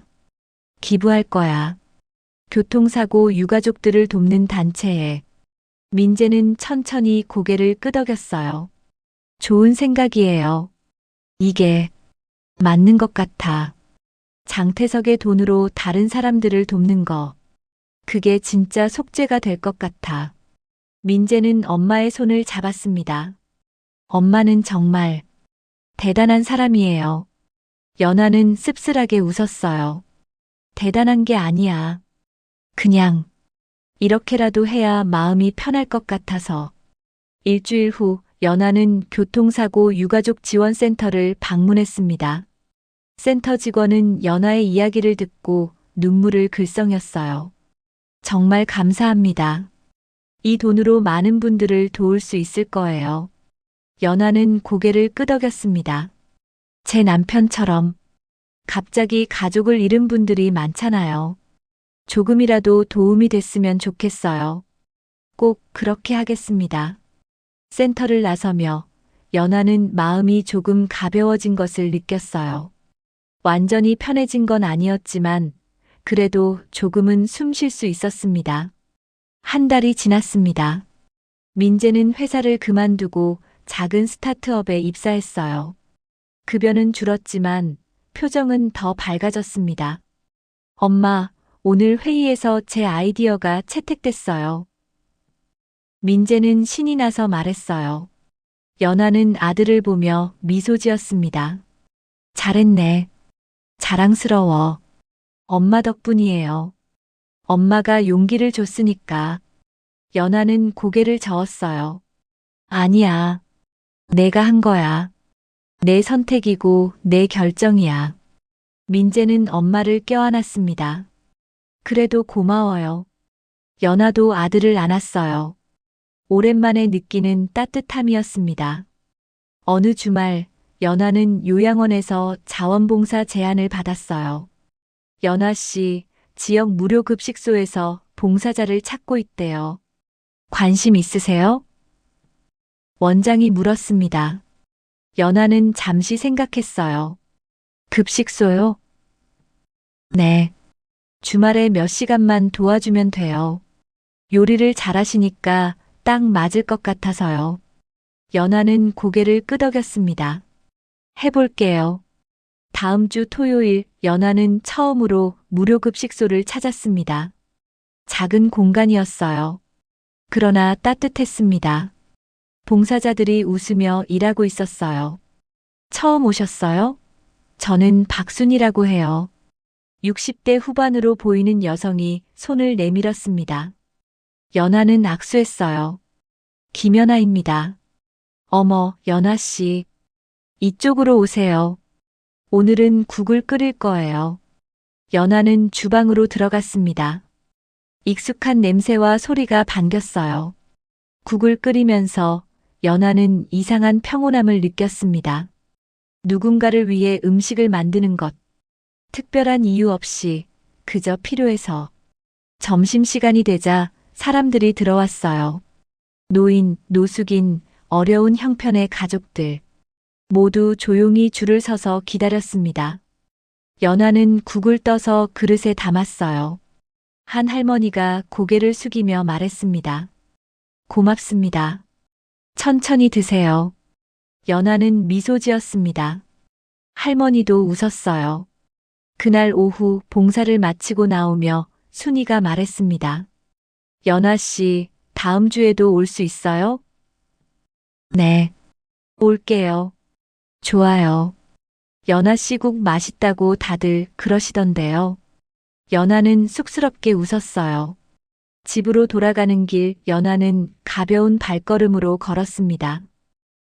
기부할 거야. 교통사고 유가족들을 돕는 단체에. 민재는 천천히 고개를 끄덕였어요. 좋은 생각이에요. 이게 맞는 것 같아. 장태석의 돈으로 다른 사람들을 돕는 거. 그게 진짜 속죄가 될 것 같아. 민재는 엄마의 손을 잡았습니다. 엄마는 정말 대단한 사람이에요. 연아는 씁쓸하게 웃었어요. 대단한 게 아니야. 그냥 이렇게라도 해야 마음이 편할 것 같아서. 일주일 후 연아는 교통사고 유가족 지원센터를 방문했습니다. 센터 직원은 연아의 이야기를 듣고 눈물을 글썽였어요. 정말 감사합니다. 이 돈으로 많은 분들을 도울 수 있을 거예요. 연아는 고개를 끄덕였습니다. 제 남편처럼 갑자기 가족을 잃은 분들이 많잖아요. 조금이라도 도움이 됐으면 좋겠어요. 꼭 그렇게 하겠습니다. 센터를 나서며 연아는 마음이 조금 가벼워진 것을 느꼈어요. 완전히 편해진 건 아니었지만 그래도 조금은 숨 쉴 수 있었습니다. 한 달이 지났습니다. 민재는 회사를 그만두고 작은 스타트업에 입사했어요. 급여는 줄었지만 표정은 더 밝아졌습니다. 엄마, 오늘 회의에서 제 아이디어가 채택됐어요. 민재는 신이 나서 말했어요. 연아는 아들을 보며 미소 지었습니다. 잘했네. 자랑스러워. 엄마 덕분이에요. 엄마가 용기를 줬으니까. 연아는 고개를 저었어요. 아니야. 내가 한 거야. 내 선택이고 내 결정이야. 민재는 엄마를 껴안았습니다. 그래도 고마워요. 연아도 아들을 안았어요. 오랜만에 느끼는 따뜻함이었습니다. 어느 주말 연아는 요양원에서 자원봉사 제안을 받았어요. 연아 씨, 지역 무료급식소에서 봉사자를 찾고 있대요. 관심 있으세요? 원장이 물었습니다. 연아는 잠시 생각했어요. 급식소요? 네. 주말에 몇 시간만 도와주면 돼요. 요리를 잘하시니까 딱 맞을 것 같아서요. 연아는 고개를 끄덕였습니다. 해볼게요. 다음 주 토요일 연아는 처음으로 무료급식소를 찾았습니다. 작은 공간이었어요. 그러나 따뜻했습니다. 봉사자들이 웃으며 일하고 있었어요. 처음 오셨어요? 저는 박순이라고 해요. 60대 후반으로 보이는 여성이 손을 내밀었습니다. 연아는 악수했어요. 김연아입니다. 어머, 연아 씨. 이쪽으로 오세요. 오늘은 국을 끓일 거예요. 연아는 주방으로 들어갔습니다. 익숙한 냄새와 소리가 반겼어요. 국을 끓이면서 연아는 이상한 평온함을 느꼈습니다. 누군가를 위해 음식을 만드는 것. 특별한 이유 없이 그저 필요해서. 점심시간이 되자 사람들이 들어왔어요. 노인, 노숙인, 어려운 형편의 가족들. 모두 조용히 줄을 서서 기다렸습니다. 연아는 국을 떠서 그릇에 담았어요. 한 할머니가 고개를 숙이며 말했습니다. 고맙습니다. 천천히 드세요. 연아는 미소 지었습니다. 할머니도 웃었어요. 그날 오후 봉사를 마치고 나오며 순이가 말했습니다. 연아 씨, 다음 주에도 올 수 있어요? 네. 올게요. 좋아요. 연아 씨 국 맛있다고 다들 그러시던데요. 연아는 쑥스럽게 웃었어요. 집으로 돌아가는 길 연아는 가벼운 발걸음으로 걸었습니다.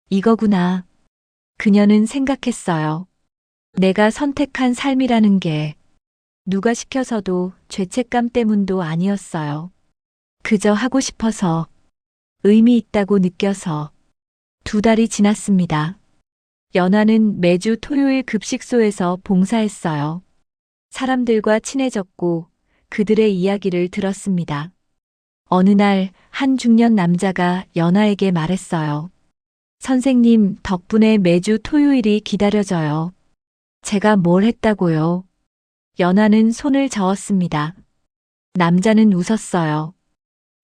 이거구나. 그녀는 생각했어요. 내가 선택한 삶이라는 게 누가 시켜서도 죄책감 때문도 아니었어요. 그저 하고 싶어서, 의미 있다고 느껴서. 2달이 지났습니다. 연아는 매주 토요일 급식소에서 봉사했어요. 사람들과 친해졌고 그들의 이야기를 들었습니다. 어느 날 한 중년 남자가 연아에게 말했어요. 선생님 덕분에 매주 토요일이 기다려져요. 제가 뭘 했다고요? 연아는 손을 저었습니다. 남자는 웃었어요.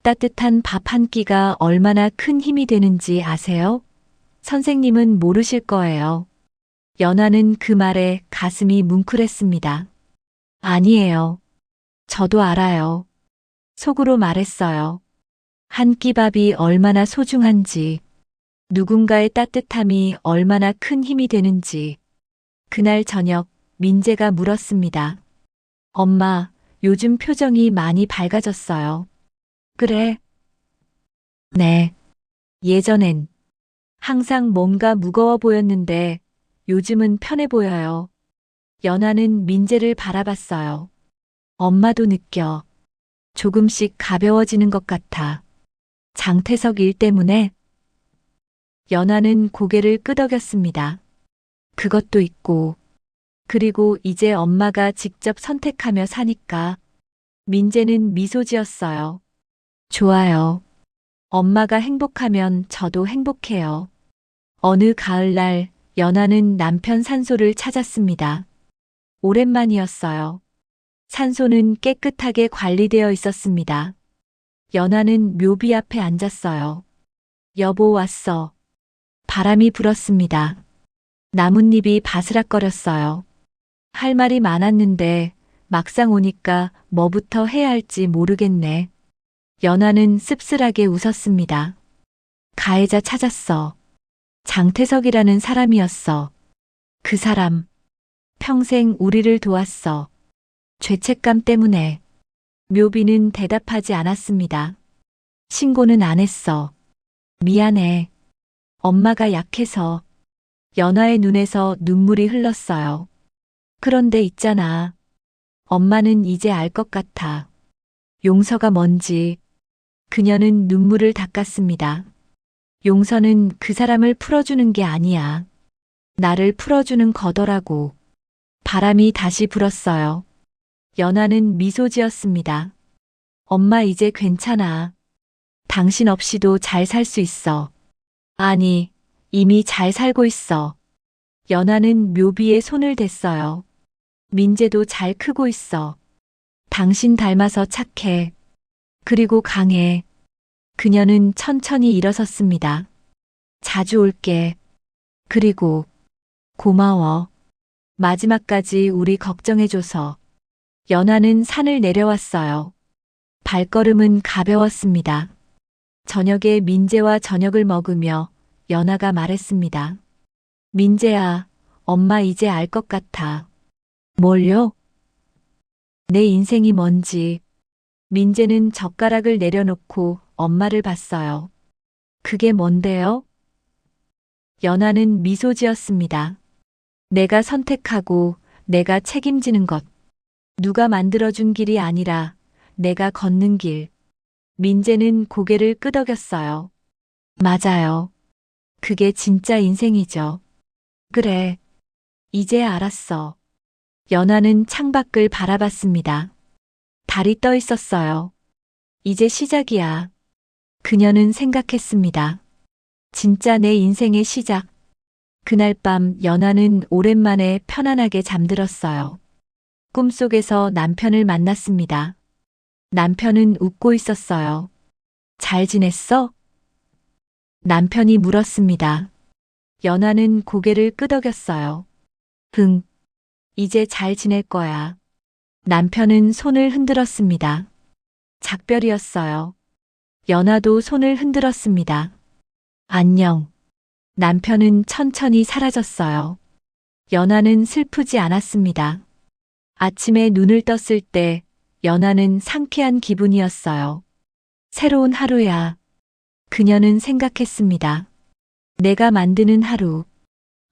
따뜻한 밥 한 끼가 얼마나 큰 힘이 되는지 아세요? 선생님은 모르실 거예요. 연아는 그 말에 가슴이 뭉클했습니다. 아니에요. 저도 알아요. 속으로 말했어요. 한 끼 밥이 얼마나 소중한지, 누군가의 따뜻함이 얼마나 큰 힘이 되는지. 그날 저녁 민재가 물었습니다. 엄마, 요즘 표정이 많이 밝아졌어요. 그래? 네. 예전엔 항상 뭔가 무거워 보였는데 요즘은 편해 보여요. 연아는 민재를 바라봤어요. 엄마도 느껴. 조금씩 가벼워지는 것 같아. 장태석 일 때문에 연아는 고개를 끄덕였습니다. 그것도 있고, 그리고 이제 엄마가 직접 선택하며 사니까 민재는 미소 지었어요. 좋아요. 엄마가 행복하면 저도 행복해요. 어느 가을날 연아는 남편 산소를 찾았습니다. 오랜만이었어요. 산소는 깨끗하게 관리되어 있었습니다. 연아는 묘비 앞에 앉았어요. 여보 왔어. 바람이 불었습니다. 나뭇잎이 바스락거렸어요. 할 말이 많았는데 막상 오니까 뭐부터 해야 할지 모르겠네. 연아는 씁쓸하게 웃었습니다. 가해자 찾았어. 장태석이라는 사람이었어. 그 사람, 평생 우리를 도왔어. 죄책감 때문에. 묘비는 대답하지 않았습니다. 신고는 안 했어. 미안해. 엄마가 약해서. 연아의 눈에서 눈물이 흘렀어요. 그런데 있잖아. 엄마는 이제 알 것 같아. 용서가 뭔지. 그녀는 눈물을 닦았습니다. 용서는 그 사람을 풀어주는 게 아니야. 나를 풀어주는 거더라고. 바람이 다시 불었어요. 연아는 미소 지었습니다. 엄마 이제 괜찮아. 당신 없이도 잘 살 수 있어. 아니, 이미 잘 살고 있어. 연아는 묘비에 손을 댔어요. 민재도 잘 크고 있어. 당신 닮아서 착해. 그리고 강해. 그녀는 천천히 일어섰습니다. 자주 올게. 그리고 고마워. 마지막까지 우리 걱정해줘서. 연아는 산을 내려왔어요. 발걸음은 가벼웠습니다. 저녁에 민재와 저녁을 먹으며 연아가 말했습니다. 민재야, 엄마 이제 알 것 같아. 뭘요? 내 인생이 뭔지. 민재는 젓가락을 내려놓고 엄마를 봤어요. 그게 뭔데요? 연아는 미소 지었습니다. 내가 선택하고 내가 책임지는 것. 누가 만들어준 길이 아니라 내가 걷는 길. 민재는 고개를 끄덕였어요. 맞아요. 그게 진짜 인생이죠. 그래. 이제 알았어. 연아는 창밖을 바라봤습니다. 달이 떠 있었어요. 이제 시작이야. 그녀는 생각했습니다. 진짜 내 인생의 시작. 그날 밤 연아는 오랜만에 편안하게 잠들었어요. 꿈속에서 남편을 만났습니다. 남편은 웃고 있었어요. 잘 지냈어? 남편이 물었습니다. 연아는 고개를 끄덕였어요. 응, 이제 잘 지낼 거야. 남편은 손을 흔들었습니다. 작별이었어요. 연아도 손을 흔들었습니다. 안녕. 남편은 천천히 사라졌어요. 연아는 슬프지 않았습니다. 아침에 눈을 떴을 때 연아는 상쾌한 기분이었어요. 새로운 하루야. 그녀는 생각했습니다. 내가 만드는 하루.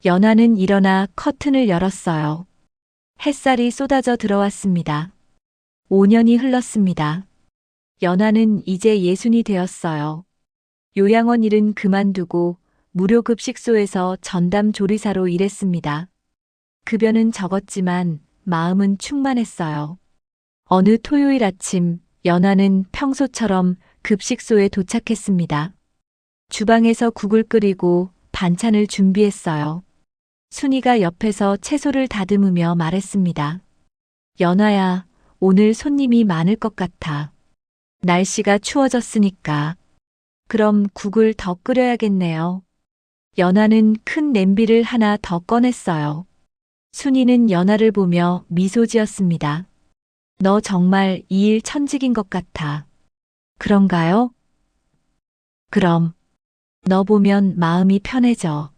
연아는 일어나 커튼을 열었어요. 햇살이 쏟아져 들어왔습니다. 5년이 흘렀습니다. 연아는 이제 예순이 되었어요. 요양원 일은 그만두고 무료급식소에서 전담 조리사로 일했습니다. 급여는 적었지만 마음은 충만했어요. 어느 토요일 아침, 연아는 평소처럼 급식소에 도착했습니다. 주방에서 국을 끓이고 반찬을 준비했어요. 순이가 옆에서 채소를 다듬으며 말했습니다. 연아야, 오늘 손님이 많을 것 같아. 날씨가 추워졌으니까. 그럼 국을 더 끓여야겠네요. 연아는 큰 냄비를 하나 더 꺼냈어요. 순이는 연아를 보며 미소 지었습니다. 너 정말 이 일 천직인 것 같아. 그런가요? 그럼. 너 보면 마음이 편해져.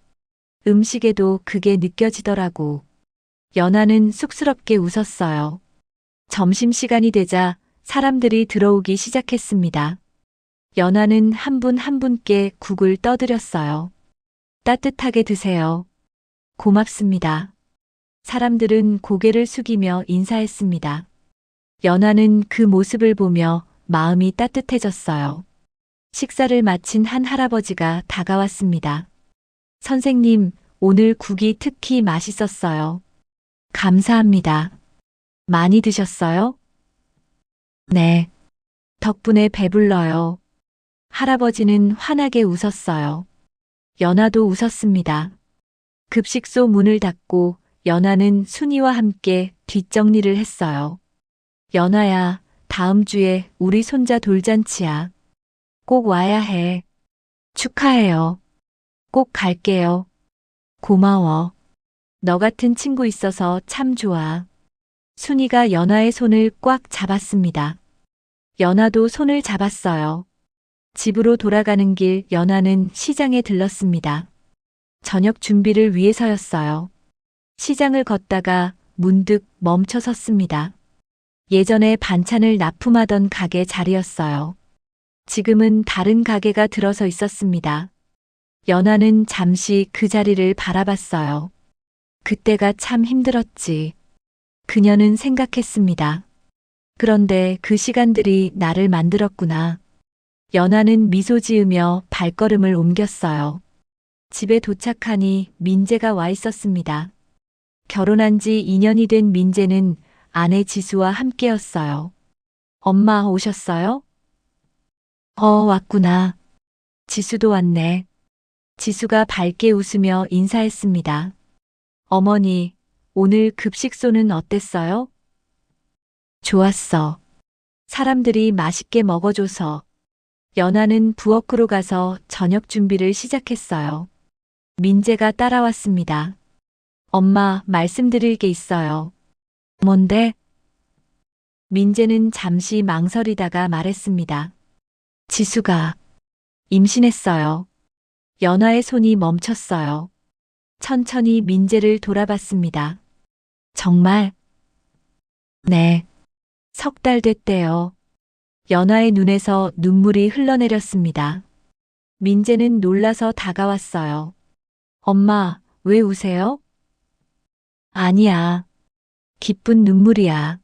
음식에도 그게 느껴지더라고. 연아는 쑥스럽게 웃었어요. 점심시간이 되자 사람들이 들어오기 시작했습니다. 연하는 한 분 한 분께 국을 떠드렸어요. 따뜻하게 드세요. 고맙습니다. 사람들은 고개를 숙이며 인사했습니다. 연하는 그 모습을 보며 마음이 따뜻해졌어요. 식사를 마친 한 할아버지가 다가왔습니다. 선생님, 오늘 국이 특히 맛있었어요. 감사합니다. 많이 드셨어요? 네. 덕분에 배불러요. 할아버지는 환하게 웃었어요. 연하도 웃었습니다. 급식소 문을 닫고 연하는 순이와 함께 뒷정리를 했어요. 연하야, 다음 주에 우리 손자 돌잔치야. 꼭 와야 해. 축하해요. 꼭 갈게요. 고마워. 너 같은 친구 있어서 참 좋아. 순이가 연하의 손을 꽉 잡았습니다. 연하도 손을 잡았어요. 집으로 돌아가는 길 연하는 시장에 들렀습니다. 저녁 준비를 위해서였어요. 시장을 걷다가 문득 멈춰 섰습니다. 예전에 반찬을 납품하던 가게 자리였어요. 지금은 다른 가게가 들어서 있었습니다. 연하는 잠시 그 자리를 바라봤어요. 그때가 참 힘들었지. 그녀는 생각했습니다. 그런데 그 시간들이 나를 만들었구나. 연하는 미소 지으며 발걸음을 옮겼어요. 집에 도착하니 민재가 와 있었습니다. 결혼한 지 2년이 된 민재는 아내 지수와 함께였어요. 엄마 오셨어요? 왔구나. 지수도 왔네. 지수가 밝게 웃으며 인사했습니다. 어머니, 오늘 급식소는 어땠어요? 좋았어. 사람들이 맛있게 먹어줘서. 연하는 부엌으로 가서 저녁 준비를 시작했어요. 민재가 따라왔습니다. 엄마, 말씀드릴 게 있어요. 뭔데? 민재는 잠시 망설이다가 말했습니다. 지수가 임신했어요. 연하의 손이 멈췄어요. 천천히 민재를 돌아봤습니다. 정말? 네. 석 달 됐대요. 연하의 눈에서 눈물이 흘러내렸습니다. 민재는 놀라서 다가왔어요. 엄마, 왜 우세요? 아니야. 기쁜 눈물이야.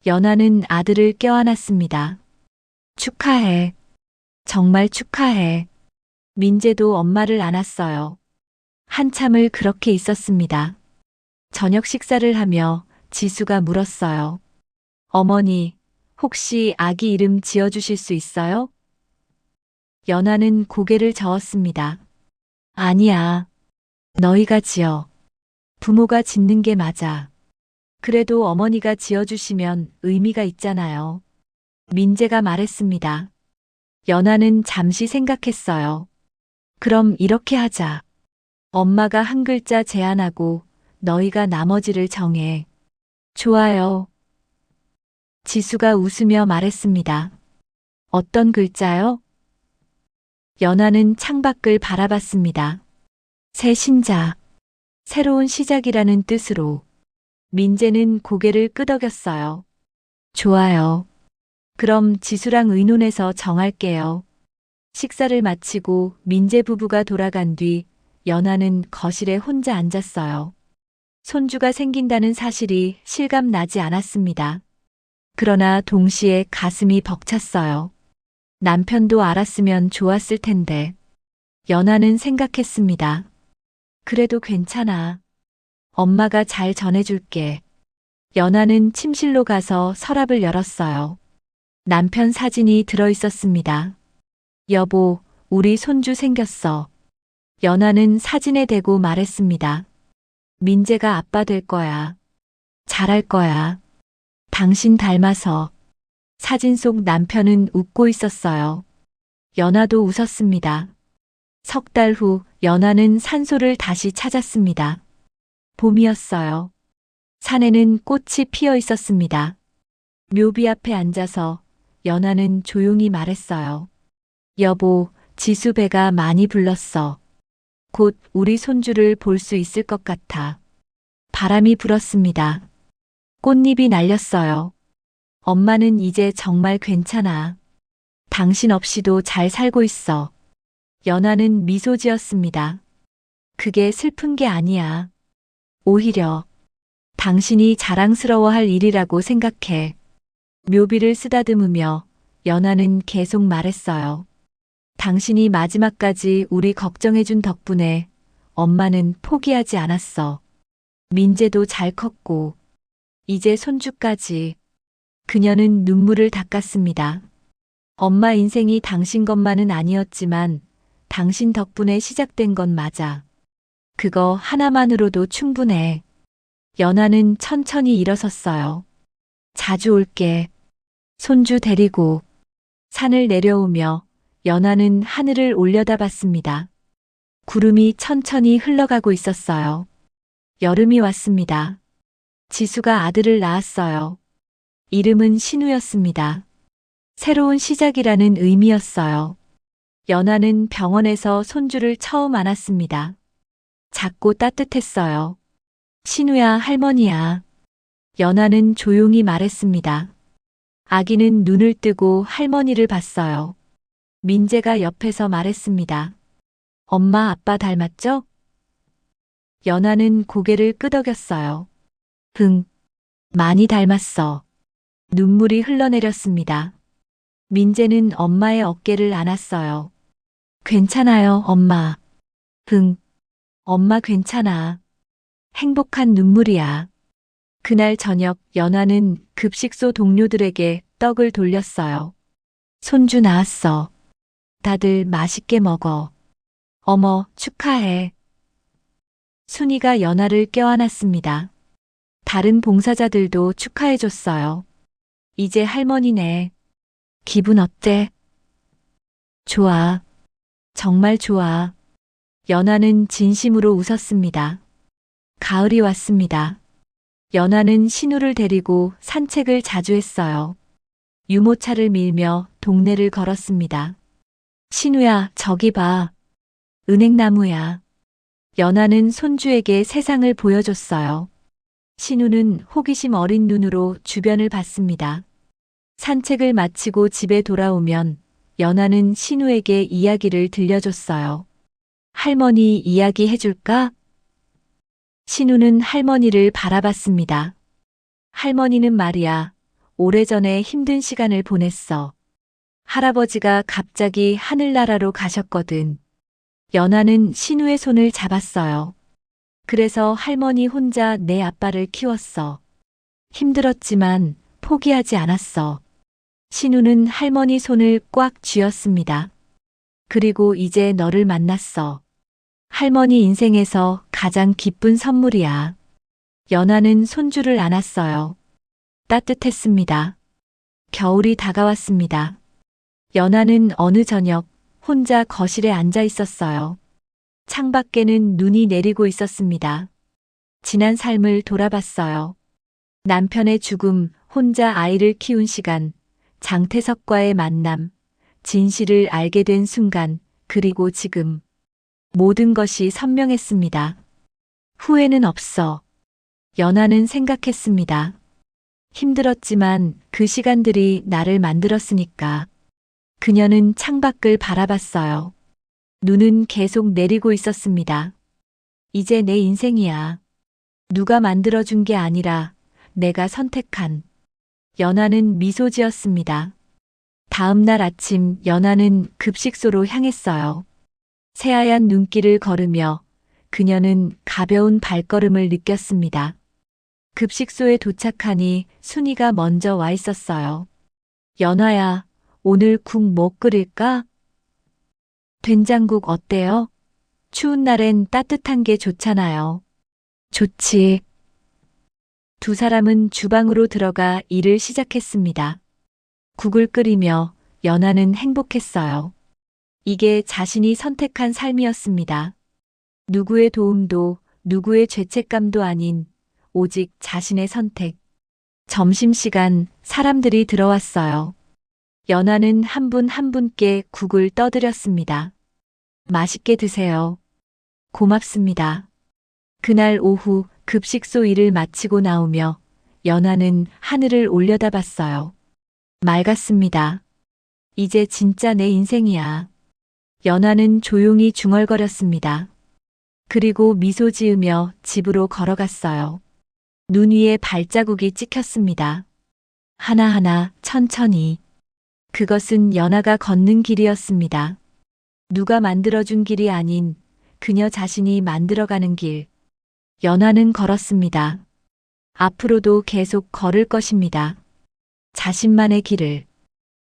연하는 아들을 껴안았습니다. 축하해. 정말 축하해. 민재도 엄마를 안았어요. 한참을 그렇게 있었습니다. 저녁 식사를 하며 지수가 물었어요. 어머니, 혹시 아기 이름 지어주실 수 있어요? 연하는 고개를 저었습니다. 아니야. 너희가 지어. 부모가 짓는 게 맞아. 그래도 어머니가 지어주시면 의미가 있잖아요. 민재가 말했습니다. 연하는 잠시 생각했어요. 그럼 이렇게 하자. 엄마가 한 글자 제안하고 너희가 나머지를 정해. 좋아요. 지수가 웃으며 말했습니다. 어떤 글자요? 연하는 창밖을 바라봤습니다. 새 신자. 새로운 시작이라는 뜻으로. 민재는 고개를 끄덕였어요. 좋아요. 그럼 지수랑 의논해서 정할게요. 식사를 마치고 민재 부부가 돌아간 뒤 연하는 거실에 혼자 앉았어요. 손주가 생긴다는 사실이 실감 나지 않았습니다. 그러나 동시에 가슴이 벅찼어요. 남편도 알았으면 좋았을 텐데. 연하는 생각했습니다. 그래도 괜찮아. 엄마가 잘 전해줄게. 연하는 침실로 가서 서랍을 열었어요. 남편 사진이 들어 있었습니다. 여보, 우리 손주 생겼어. 연하는 사진에 대고 말했습니다. 민재가 아빠 될 거야. 잘할 거야. 당신 닮아서. 사진 속 남편은 웃고 있었어요. 연하도 웃었습니다. 석 달 후 연하는 산소를 다시 찾았습니다. 봄이었어요. 산에는 꽃이 피어 있었습니다. 묘비 앞에 앉아서 연하는 조용히 말했어요. 여보, 지수 배가 많이 불렀어. 곧 우리 손주를 볼 수 있을 것 같아. 바람이 불었습니다. 꽃잎이 날렸어요. 엄마는 이제 정말 괜찮아. 당신 없이도 잘 살고 있어. 연아는 미소 지었습니다. 그게 슬픈 게 아니야. 오히려 당신이 자랑스러워할 일이라고 생각해. 묘비를 쓰다듬으며 연아는 계속 말했어요. 당신이 마지막까지 우리 걱정해준 덕분에 엄마는 포기하지 않았어. 민재도 잘 컸고, 이제 손주까지. 그녀는 눈물을 닦았습니다. 엄마 인생이 당신 것만은 아니었지만 당신 덕분에 시작된 건 맞아. 그거 하나만으로도 충분해. 연아는 천천히 일어섰어요. 자주 올게. 손주 데리고 산을 내려오며 연아는 하늘을 올려다봤습니다. 구름이 천천히 흘러가고 있었어요. 여름이 왔습니다. 지수가 아들을 낳았어요. 이름은 신우였습니다. 새로운 시작이라는 의미였어요. 연아는 병원에서 손주를 처음 안았습니다. 작고 따뜻했어요. 신우야, 할머니야. 연아는 조용히 말했습니다. 아기는 눈을 뜨고 할머니를 봤어요. 민재가 옆에서 말했습니다. 엄마, 아빠 닮았죠? 연아는 고개를 끄덕였어요. 흥, 많이 닮았어. 눈물이 흘러내렸습니다. 민재는 엄마의 어깨를 안았어요. 괜찮아요, 엄마. 흥, 엄마 괜찮아. 행복한 눈물이야. 그날 저녁 연아는 급식소 동료들에게 떡을 돌렸어요. 손주 나았어. 다들 맛있게 먹어. 어머, 축하해. 순이가 연아를 껴안았습니다. 다른 봉사자들도 축하해줬어요. 이제 할머니네. 기분 어때? 좋아. 정말 좋아. 연아는 진심으로 웃었습니다. 가을이 왔습니다. 연아는 신우를 데리고 산책을 자주 했어요. 유모차를 밀며 동네를 걸었습니다. 신우야, 저기 봐. 은행나무야. 연아는 손주에게 세상을 보여줬어요. 신우는 호기심 어린 눈으로 주변을 봤습니다. 산책을 마치고 집에 돌아오면 연아는 신우에게 이야기를 들려줬어요. 할머니 이야기 해줄까? 신우는 할머니를 바라봤습니다. 할머니는 말이야, 오래전에 힘든 시간을 보냈어. 할아버지가 갑자기 하늘나라로 가셨거든. 연아는 신우의 손을 잡았어요. 그래서 할머니 혼자 내 아빠를 키웠어. 힘들었지만 포기하지 않았어. 신우는 할머니 손을 꽉 쥐었습니다. 그리고 이제 너를 만났어. 할머니 인생에서 가장 기쁜 선물이야. 연아는 손주를 안았어요. 따뜻했습니다. 겨울이 다가왔습니다. 연아는 어느 저녁 혼자 거실에 앉아 있었어요. 창밖에는 눈이 내리고 있었습니다. 지난 삶을 돌아봤어요. 남편의 죽음, 혼자 아이를 키운 시간, 장태석과의 만남, 진실을 알게 된 순간, 그리고 지금. 모든 것이 선명했습니다. 후회는 없어. 연아는 생각했습니다. 힘들었지만 그 시간들이 나를 만들었으니까. 그녀는 창밖을 바라봤어요. 눈은 계속 내리고 있었습니다. 이제 내 인생이야. 누가 만들어준 게 아니라 내가 선택한. 연아는 미소 지었습니다. 다음 날 아침 연아는 급식소로 향했어요. 새하얀 눈길을 걸으며 그녀는 가벼운 발걸음을 느꼈습니다. 급식소에 도착하니 순이가 먼저 와 있었어요. 연아야, 오늘 국 뭐 끓일까? 된장국 어때요? 추운 날엔 따뜻한 게 좋잖아요. 좋지. 두 사람은 주방으로 들어가 일을 시작했습니다. 국을 끓이며 연아는 행복했어요. 이게 자신이 선택한 삶이었습니다. 누구의 도움도 누구의 죄책감도 아닌 오직 자신의 선택. 점심시간 사람들이 들어왔어요. 연아는 한 분 한 분께 국을 떠드렸습니다. 맛있게 드세요. 고맙습니다. 그날 오후 급식소 일을 마치고 나오며 연화는 하늘을 올려다봤어요. 맑았습니다. 이제 진짜 내 인생이야. 연화는 조용히 중얼거렸습니다. 그리고 미소 지으며 집으로 걸어갔어요. 눈 위에 발자국이 찍혔습니다. 하나하나 천천히. 그것은 연하가 걷는 길이었습니다. 누가 만들어준 길이 아닌 그녀 자신이 만들어가는 길. 연하는 걸었습니다. 앞으로도 계속 걸을 것입니다. 자신만의 길을.